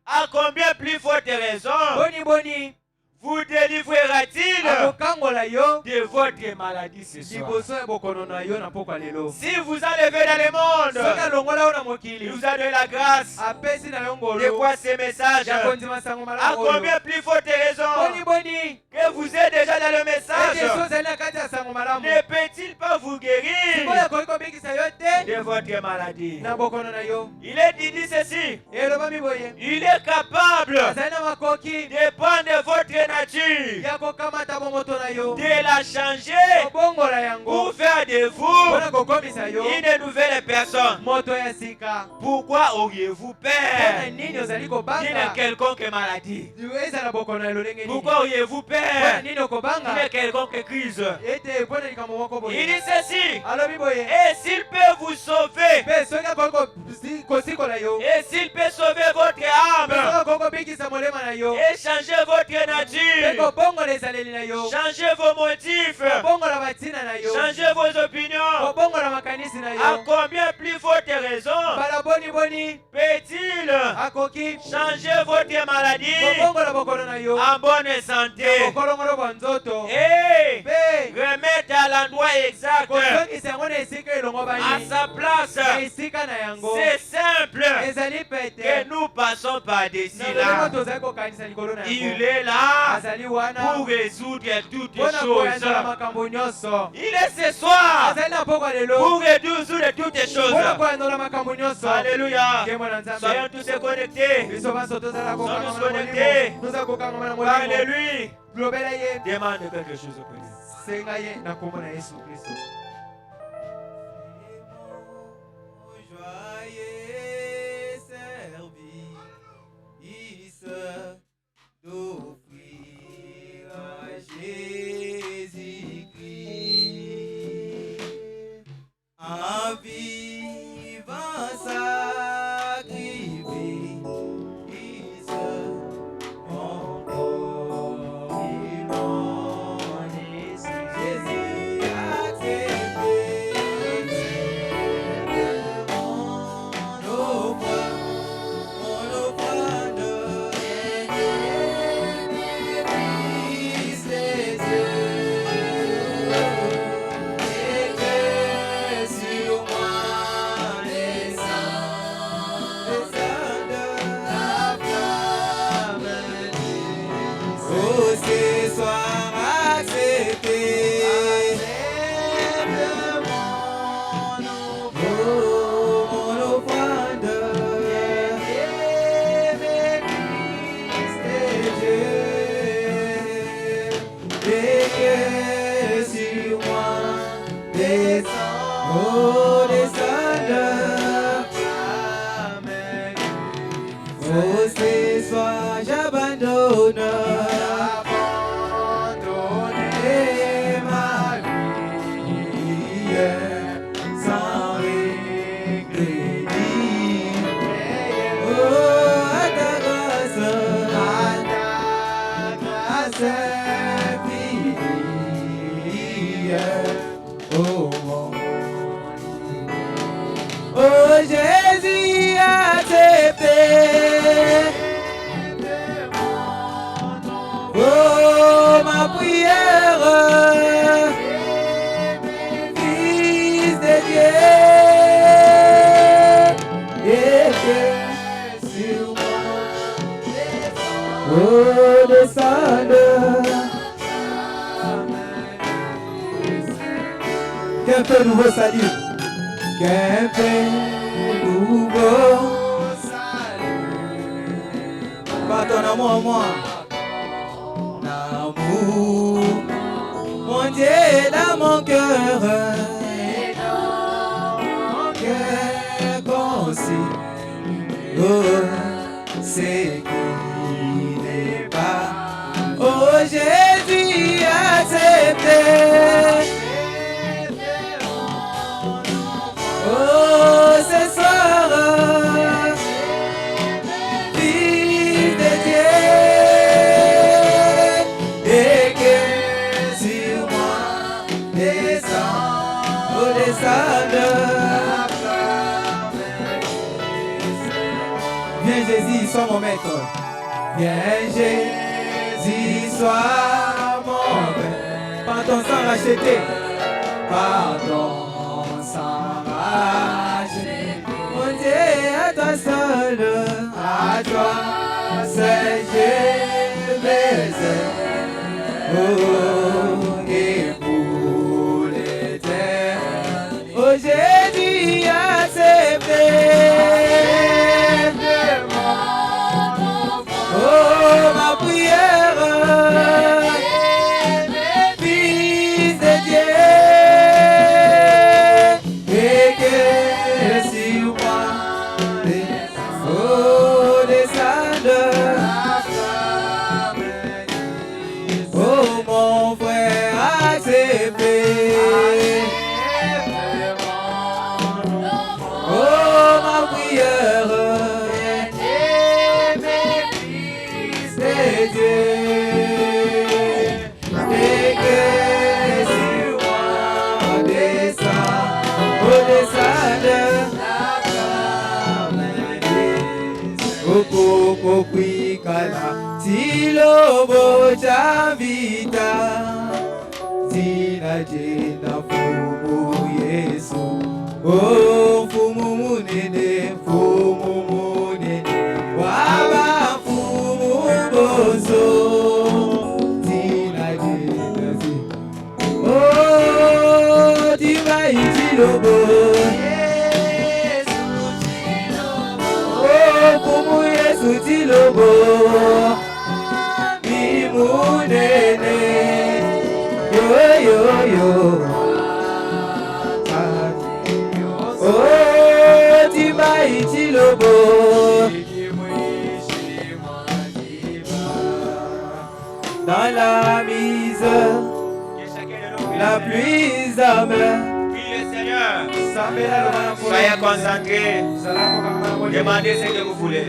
à combien plus forte raison vous délivrera-t-il de votre maladie ce soir? Si vous enlevez dans le monde, il vous a donné la grâce de voir ces messages. À combien plus forte raison que vous êtes déjà dans le message, ne peut-il pas vous guérir de votre maladie? Il est dit ceci. Il est capable de prendre votre nature, de la changer pour faire de vous une nouvelle personne. Pourquoi auriez-vous peur d'une quelconque maladie? Pourquoi auriez-vous peur d'une quelconque crise? Il dit ceci. Et s'il peut vous sauver, et s'il peut sauver votre âme, et changer votre nature, changez vos motifs, changez vos opinions, à combien plus forte raison peut-il changer votre maladie en bonne santé et remettre à l'endroit exact, à sa place? C'est simple que nous passons par-dessus là. Il est là pour résoudre toutes choses. Il est ce soir pour résoudre toutes choses. Alléluia. Soyons tous connectés. Soyons tous connectés. Parlez-lui. Demande quelque chose au Père. D'offrir à Jésus-Christ un vivant sacrifice, mon corps et mon esprit. Jésus accepté mon offrande. Qu'un peu nouveau salut. Qu'un peu nouveau salut. Par ton amour en moi. L'amour, mon Dieu, dans mon cœur. Et dans mon cœur concis. Oh, c'est qui n'est pas. Oh, Viens Jésus, sois mon maître. Viens Jésus, sois mon maître. Par ton sang racheté. Par ton sang racheté. Mon Dieu, à toi seul, à toi seul, je baise. Oh, et pour l'éternité. Oh, Jésus, accepté. Oh, ma prière, Fils de Dieu, et que sur moi, oh, descende, oh, mon frère, accepté. Oh, ma prière, c'est Dieu, et que sur moi descend, oh descend la flamme, oh coco quicala, si lobo j'invita, si la gena fumu Yesu, oh fumu munene, waba fumu bozo, tina jenasi, oh tima ichilobo, oh fumu Yesu chilobo, mi munene, yo. Oh, tima ichilobo. Dans la mise, la plus amère. Priez le Seigneur. Soyez concentrés. Demandez ce que vous voulez.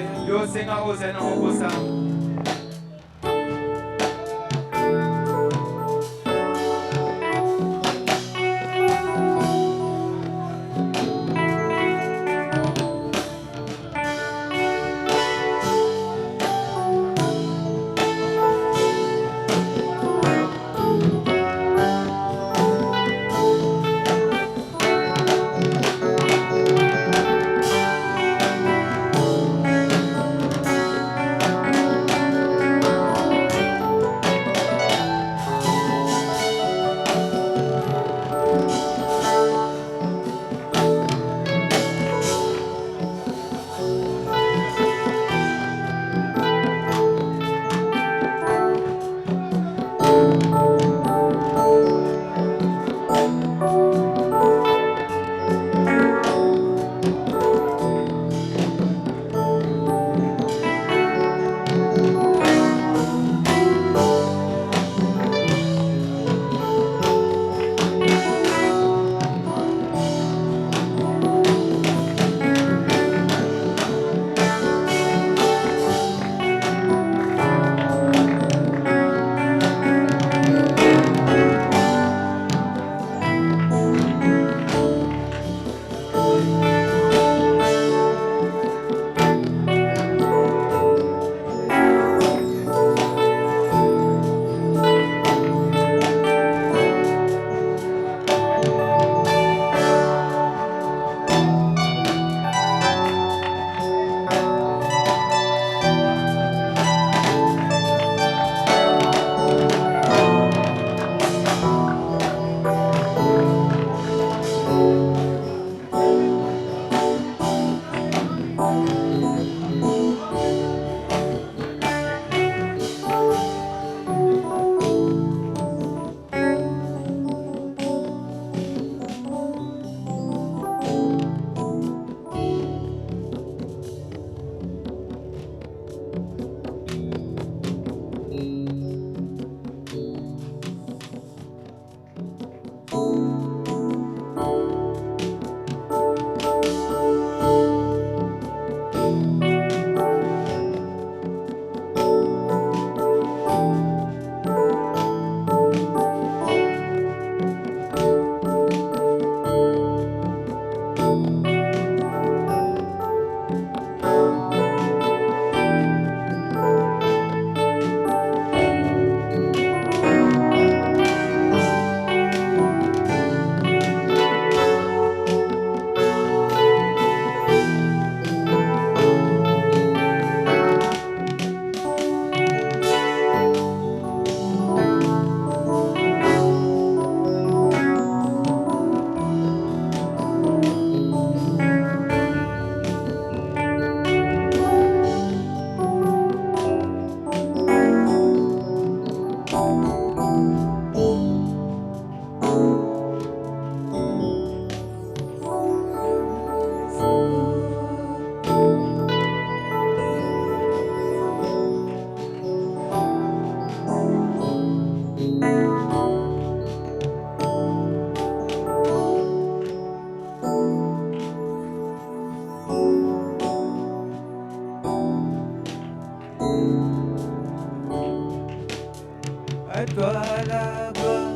toi la gloire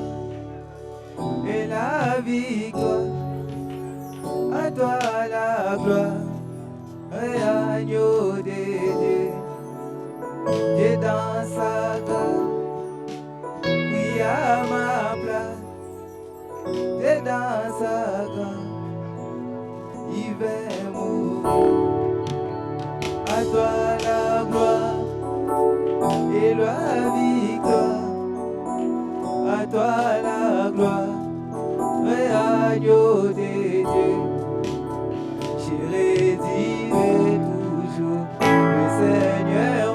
et la victoire. À toi la gloire et agneau de Dieu. Dieu dans sa grâce, oui à ma place. Dieu dans sa grâce, il va mourir. À toi la gloire et la victoire. À toi la gloire et agneau de Dieu. Je redirai toujours le Seigneur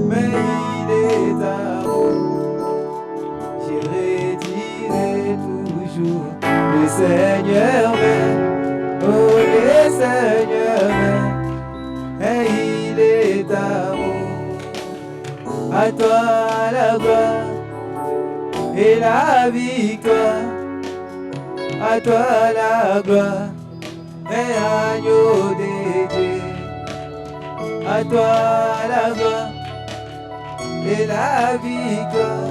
mais il est amour. Je redirai toujours le Seigneur oh le Seigneur mais il est amour. À toi la gloire et la victoire. À toi la gloire et agneau de Dieu. À toi la gloire et la victoire.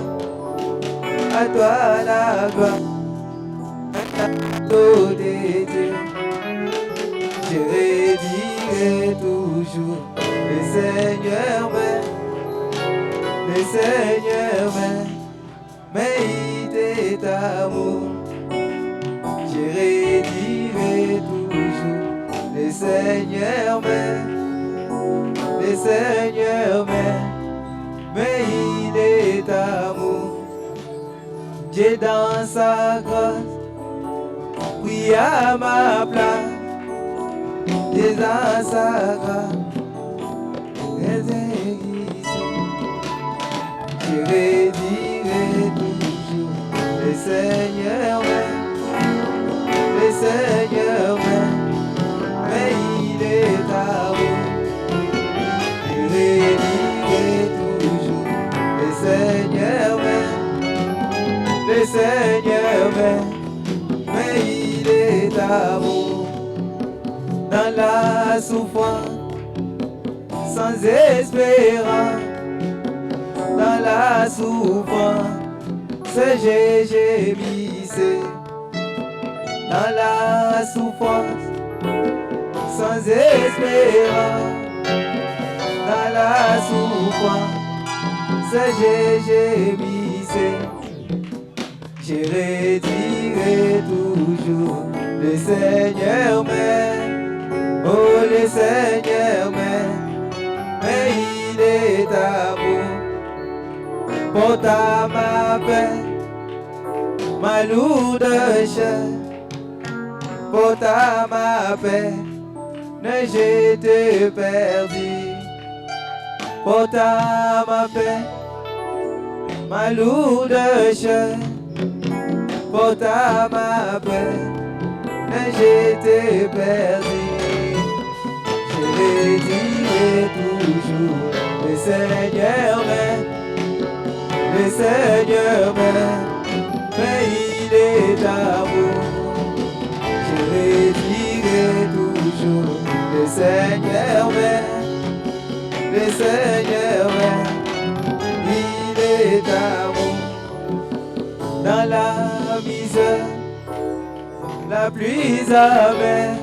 À toi la gloire et agneau de Dieu. Je redirai toujours le Seigneur le Seigneur mais il est amour. Je redirai toujours le Seigneur mais il est amour. Dieu dans sa grâce, prie à ma place. Dieu dans sa grâce, je redirai toujours le Seigneur mais il est amour. Je redirai toujours le Seigneur mais il est amour. Dans la souffrance, sans espérance, dans la souffrance, j'ai gémissé. Dans la souffrance, sans espérance, dans la souffrance, j'ai gémissé. Je redirai toujours le Seigneur oh le Seigneur mais il est amour. Porte à ma peine, ma lourde chair. Porte à ma peine, ne j'étais perdu. Porte à ma peine, ma lourde chair. Porte à ma peine, ne j'étais perdu. Je redirai toujours le Seigneur mais il est amour. Je redirai toujours le Seigneur il est amour. Dans la misère la plus amère,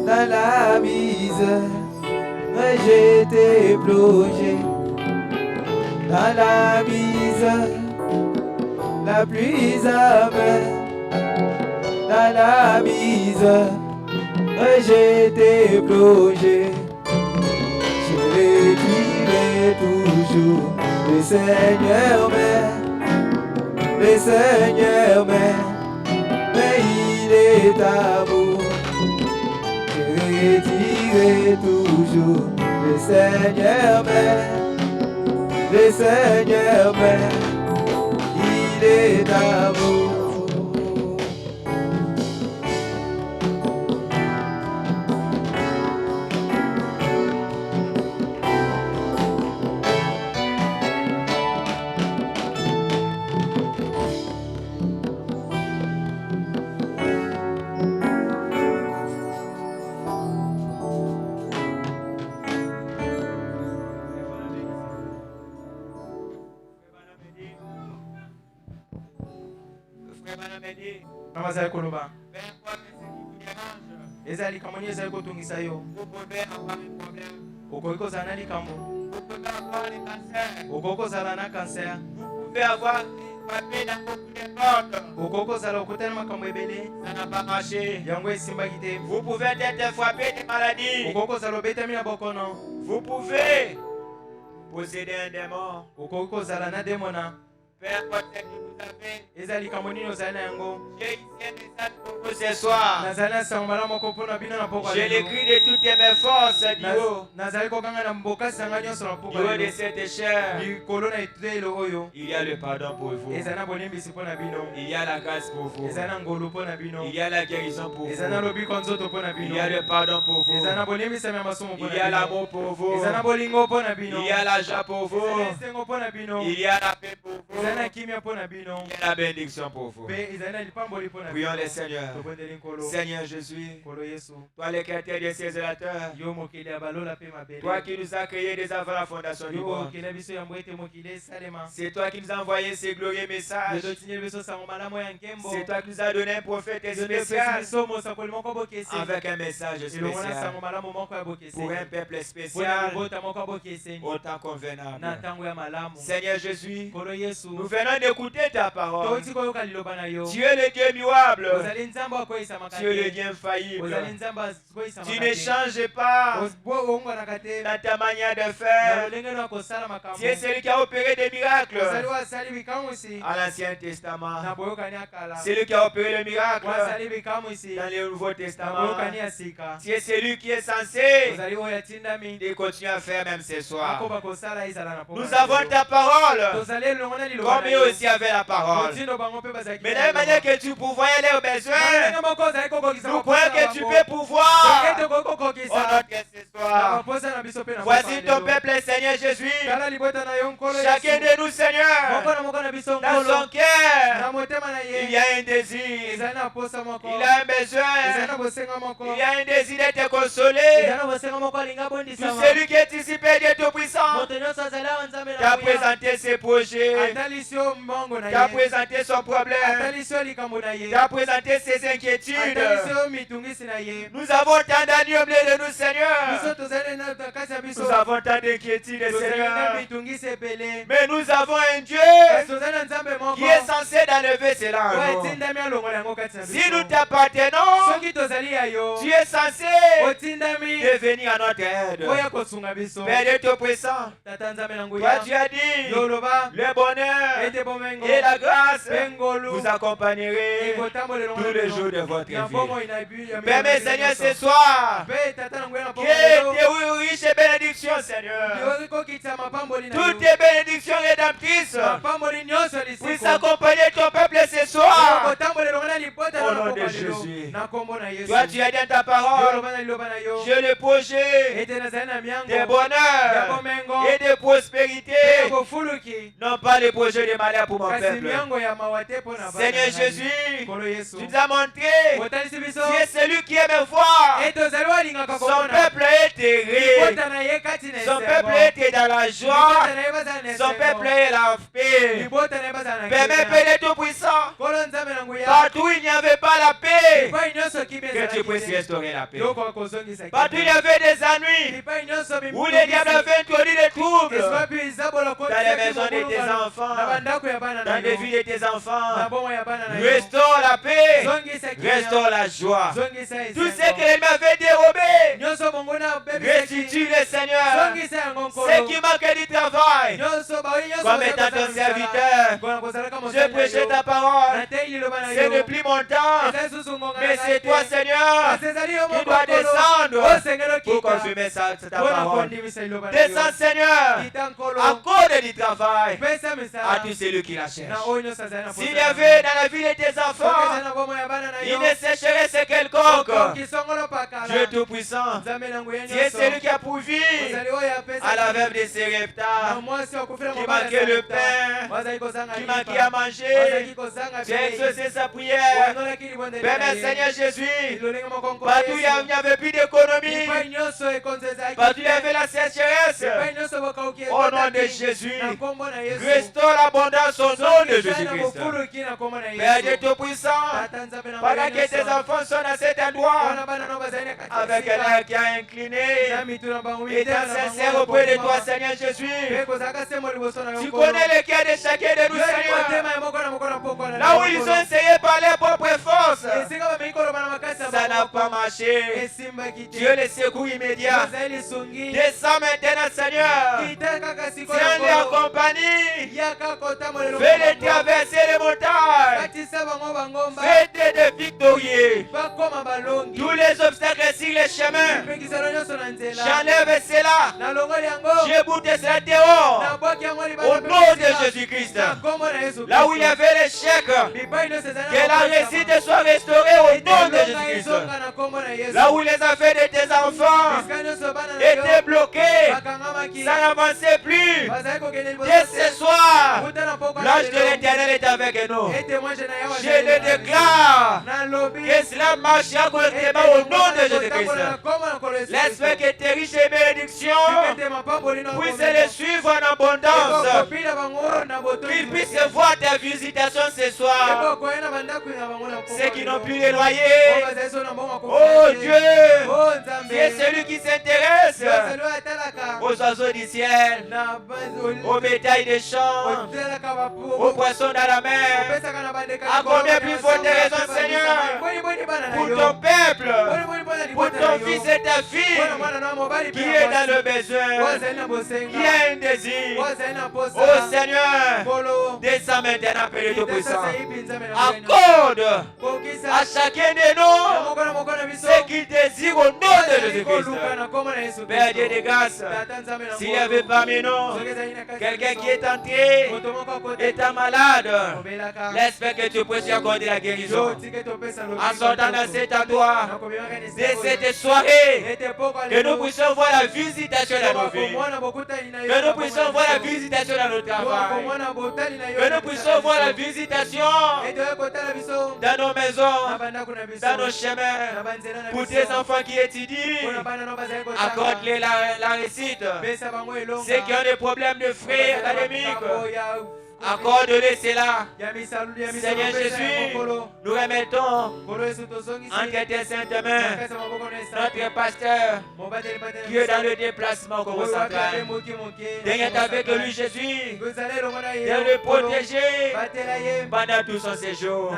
dans la misère j'étais plongé. Dans la misère la plus amère, dans la misère j'étais plongé. Je redirai toujours le Seigneur mais il est amour. Je redirai toujours le Seigneur il est amour. bazali koloba. peu importe ce qui vous dérange, Ezali likambo nini ezali kotungisa yo. vous pouvez avoir un problème, Okoki kozala na likambo. vous pouvez avoir le cancer, Okoki kozala na cancer. vous pouvez avoir frappé dans beaucoup de portes, Okoki kozala okutana makambo ebele. ça n'a pas marché. Yango esimbaki te. Vous pouvez être frappé de maladies, Okoki kozala obetami na bokono. vous pouvez posséder un démon, Okoki kozala na demona. peu importe ce que vous avez. Ezali likambo nini ozali na yango. J'ai ici un message pour vous ce soir. Nazali na sango malamu moko mpona bino na poko Je l'écris de toutes mes forces du haut, nazali kokanga na mbokasi nanga nyonso na du poko haut de cette chair. likolo na etelo oyo. Il y a le pardon pour vous. Ezali na bolimbisi mpo na bino. Il y a la grâce pour vous. Ezali na ngolu mpo na bino. Il y a la guérison pour Ezali na vous. lobiko nzoto mpo na Il bino. y a le pardon pour vous. Ezali na bolimbisami ya masumu mpo Il na y a bino. l'amour pour vous. Ezali na bolingo mpo na bino. Il y a la joie pour vous. Ezali na esengo mpo na bino. Il y a la paix pour vous. Ezali na kimia mpo na bino. Il y a la bénédiction pour vous. Mpe ezali na lipamboli mpo na Prions bino. le Seigneur. Tobondeli nkolo. Seigneur Jésus, Nkolo Yesu. toi le créateur des cieux et de la terre, Yo mokili ya balola mpe mabele. toi qui nous as créés dès avant la fondation du Yo monde, mokili ya biso ya mbo ete mokili esalema. c'est toi qui nous as envoyé ces glorieux messages. Yo totinyeli biso sango malamu ya nkembo. C'est toi qui nous as donné un prophète Yo nde opesi spécial biso mosakoli moko bokese. avec un message elongo na sango spécial malamu moko ya bokese. pour un peuple Mpona spécial libota moko ya bokeseni. au temps convenable. Na ntango ya malamu. Seigneur Jésus, Nkolo Yesu. nous venons d'écouter ta parole. Touti koyoka liloba na yo. Tu es le Dieu immuable. Ozali nzambe akoyisama Tu es le te. Dieu infaillible. Ozali nzambe akoyisama Tu te. ne changes pas ongwanaka te. dans ta manière de Na faire. lolenge no akosala makambo. Tu es celui qui a opéré des miracles Ozali wasali bikamwisi. à l'Ancien Testament. Na boyokani ya kala. Celui qui a opéré le miracle Wasali bikamwisi. dans le Nouveau Na Testament. boyokani ya sika. Tu es celui qui est censé Ozali oyo atindami. de continuer à faire même ce soir. Akoba kosala ezala na poko Nous na avons yo. ta parole, Tozali elongo na liloba comme na eux yo. aussi avaient la parole. Motindo bango mpe bazalaki Mais de na la même manière elongo. que tu pourvoyais leurs besoins, Ndenge moko ozali kokokisa nous maposa croyons na que tu bango. peux pouvoir Ete au kokokisa notre ce na soir. maposa na biso mpe na Voici mboka ton lelo. peuple, Seigneur Jésus. Tala libota na yo nkolo Chacun Yesu. de nous, Seigneur, Moko na biso dans nkolo. son cœur, Na motema na il y ye. a un désir, Ezali na posa moko. il a un Ezali besoin, na bosenga moko. il y a un désir d'être consolé. Ezali na bosenga moko alinga Tout bondisama. celui qui est ici, Père Dieu Tout-Puissant, Moto nyonso azali awa nzambe qui a na nguya. présenté ses projets, Atalisi yo mbongo na qui a ye. présenté son problème, Atalisi yo likambo na ye. qui a présenté ses Atalisi inquiétudes. yo mitungisi na ye. Nous avons tant d'agneaux au milieu de nous, Biso Seigneur. tozali na kati ya biso. Nous avons tant d'inquiétudes, Tozali na Seigneur. mitungisi ebele. Mais nous avons un Dieu Kasi tozali na nzambe moko. qui est censé d'enlever cela en Oyo nous. etindami alongola yango kati na Si nous biso. t'appartenons, Soki tozali ya yo. tu es censé Otindami. de venir à notre aide. Oya kosunga biso. Père Dieu Tout-Puissant, Tata nzambe na toi nguya. tu as dit Yoloba. le bonheur Ete bomengo. et la grâce Bengolu. vous accompagnerez Ekotambolelo tous les jours de votre na bongo vie. inabu ya Permets, Seigneur, ce soir, Pe tata na nguya na que bongo lelo. tes riches bénédictions, Seigneur, Yori kokitsa mapamboli na yo. toutes tes bénédictions rédemptrices Mapamboli nyonso puissent lisiko. accompagner ton peuple ce soir. Ekotambolelo na libota Au na nom de bongo lelo. Jésus. Na kombo na Yesu. Toi, tu as dit dans ta parole, Yoloba na liloba na yo. j'ai le projet Ete nazali na miango. de Ya bonheur bomengo. et de prospérité, Ya bofuluki. non pas le projet de malheur pour mon Kasi peuple. miango ya mawa te mpo na bana Seigneur na ngai. Jésus, Nkolo Yesu. tu nous as montré, Botalisi biso. tu es celui qui aime voir Ete ozali walingaka son komona. peuple éthéré, Libota na ye kati na son esengo. peuple était dans la joie, Libota na ye bazala na son esengo. peuple est la paix. Libota na ye bazala na Permets, nkita. Père Tout-Puissant, Nkolo nzambe na nguya. partout où il n'y avait pas la paix, Lipai nyonso kimia que tu ezalaki puisses te. restaurer la paix. Yoko akozongisa Partout où il y avait des ennuis, Lipai nyonso où les diables avaient introduit des troubles Eswapi zabolo kote dans les yaki maisons de tes mokolongalo. enfants, Na bandako ya bana na dans les yo. vies de tes Na enfants, bomo ya bana na yo. restaure la paix, Zongisa kimia. restaure la joie. Zongisa Tout esengo. ce que l'ennemi avait dérobé, Nyonso bongo na bebisaki. restitue-le, Seigneur. Zongisa yango nkolo. Ce qui manque du travail, Nyonso baoyi nyonso comme bazali étant kozala ton misala. serviteur, Kona kozalaka je mosali na prêchais yo. ta parole. Natei liloba na Ce yo. n'est plus mon temps, Ezali susu ngonga mais na c'est ngai toi, te. Seigneur, Kasi ezali yo qui moko dois nkolo. descendre Osengeli pour okita. confirmer ta Mpona parole. kondimisa liloba na yo. Descends, Seigneur, Kita nkolo. accorde du travail Pesa à misala. tous celui qui la cherche. Na oyo nyonso azali na S'il posa y na avait yo. dans la vie de tes Soki enfants, ezali na bomo ya bana na yo. il ne sécherait ce quelconque. Okoki songolo pakala. Dieu Tout-Puissant, Tout-Puissant. Nzambe na nguya Tu es nyonso. celui qui a pourvu Ozali oyo apesa à la veuve de Serepta. na mwasi akufela Qui mobali manquait le Sarepta. pain, Bazali kozanga qui lipa. manquait à manger. Bazali kozanga Tu as bei. exaucé sa prière. Wanolaki libondeli Père na ye. Seigneur Jésus, Ilolenge mokongo partout il Yesu. n'y avait plus d'économie, Lipai nyonso ekonzo ezalaki partout il y te. avait la sécheresse. Lipai nyonso bokauki Au nom de ekotaki. Jésus, Na kombo na Yesu. restaure l'abondance au nom de Sokisana Jésus-Christ. mofuluki na kombo na Père Yesu. Dieu Tout-Puissant, Tata Nzambe na pendant nguya que tes nyonso. enfants sont à cet endroit, Wana bana no bazali na kati ya avec sika. l'air qui a incliné, Na mitu na bango étant mitema na bango sincère na auprès de kokoma. toi, Seigneur Jésus. Pe kozalaka semo liboso na yo Tu nkolo. connais le cœur de chacun de nous, Yo Seigneur. motema ya moko na moko na pokwa na Là où yo ils nkolo. ont essayé par leurs propres forces, Esika bameki koloba na makasi ya ça n'a bango. pas marché. Esimbaki te. Dieu, le secours immédiat. Bazali lisungi. Descends maintenant, Seigneur. Kita kaka sikoyo Tiens-les en nkolo. compagnie. Yaka kotamolelo Fais-les bango. traverser les montagnes. Batisa bango bangomba. Fais-les de victorieux. Bakoma balongi. Tous les obstacles sur les chemins, Mpekisano nyonso na nzela. j'enlève cela. Nalongoli yango. Je boute cela dehors. Nabwaki yango libala Au mpe nom de esika. Jésus-Christ. Na kombo na Yesu Là où il y Kristo. avait l'échec, Lipai nyonso ezali na que la mapesa réussite soit restaurée au nom de Elonga Jésus-Christ. ezonga na kombo na Yesu. Là où les affaires de tes enfants Bisika nyonso bana na yo. étaient bloquées, Bakangamaki. ça n'avançait plus. Bazali kokende liboso Dès te. ce soir, Kuta na pokwa na l'ange de lelo. l'Éternel est avec nous. Ete mwenje na yawa Je azali le na déclare na lobi. que cela marchera correctement au nom de Jésus-Christ. Laisse que tes riches bénédictions puissent les suivre en abondance. Qu'ils puissent voir ta visitation ce soir. Ceux qui n'ont plus les loyers. Oh Dieu, tu es celui qui s'intéresse aux oiseaux du ciel, aux bétails des champs, aux poissons dans la mer. À combien plus forte raison, Seigneur, pour ton peuple, pour ton fils et ta fille qui est dans le besoin, qui a un désir. Oh Seigneur, descends maintenant, Père Tout-Puissant. Accorde à chacun de nous ce qu'il désire au nom de Jésus-Christ. Père Dieu de grâce, s'il y avait parmi nous quelqu'un qui est entré, étant malade, j'espère que tu puisses lui accorder la guérison. En sortant dans cet endroit, de cette soirée, que nous puissions voir la visitation dans nos vies, que nous puissions voir la visitation dans notre travail, que nous puissions voir la visitation dans nos maisons, dans nos chemins, pour tes enfants qui étudient, accorde-les la réussite. Ceux qui ont des problèmes de frais académiques, accorde-les cela. Seigneur Jésus, nous remettons entre tes saintes mains notre pasteur qui est dans le déplacement au Congo central. Daigne avec lui, Jésus, de le protéger pendant tout son séjour.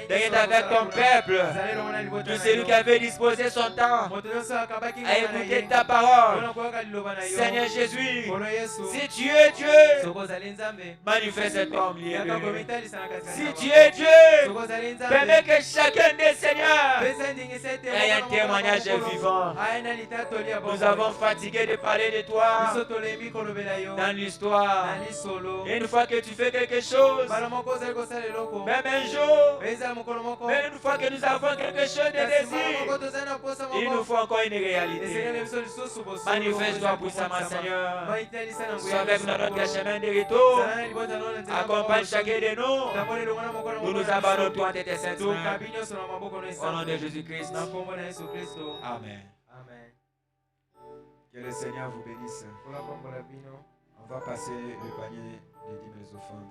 Daigne avec ton peuple, tout celui qui avait disposé son temps à écouter ta parole. Seigneur Jésus, si tu es Dieu, manifeste-toi au milieu de nous. Si tu es Dieu, permets que chacun des seigneurs ait un témoignage vivant. Nous avons fatigué de parler de toi dans l'histoire. Et une fois que tu fais quelque chose, même un jour, même une fois que nous avons quelque chose de désir, il nous faut encore une réalité. Manifeste-toi puissamment, Seigneur. Sois avec nous dans notre chemin de retour. Accompagne chacun de nous. Nous nous abandonnons toi entre tes saintes mains. Au nom de Jésus-Christ. Amen. Que le Seigneur vous bénisse. On va passer le panier des 10 000 offrandes.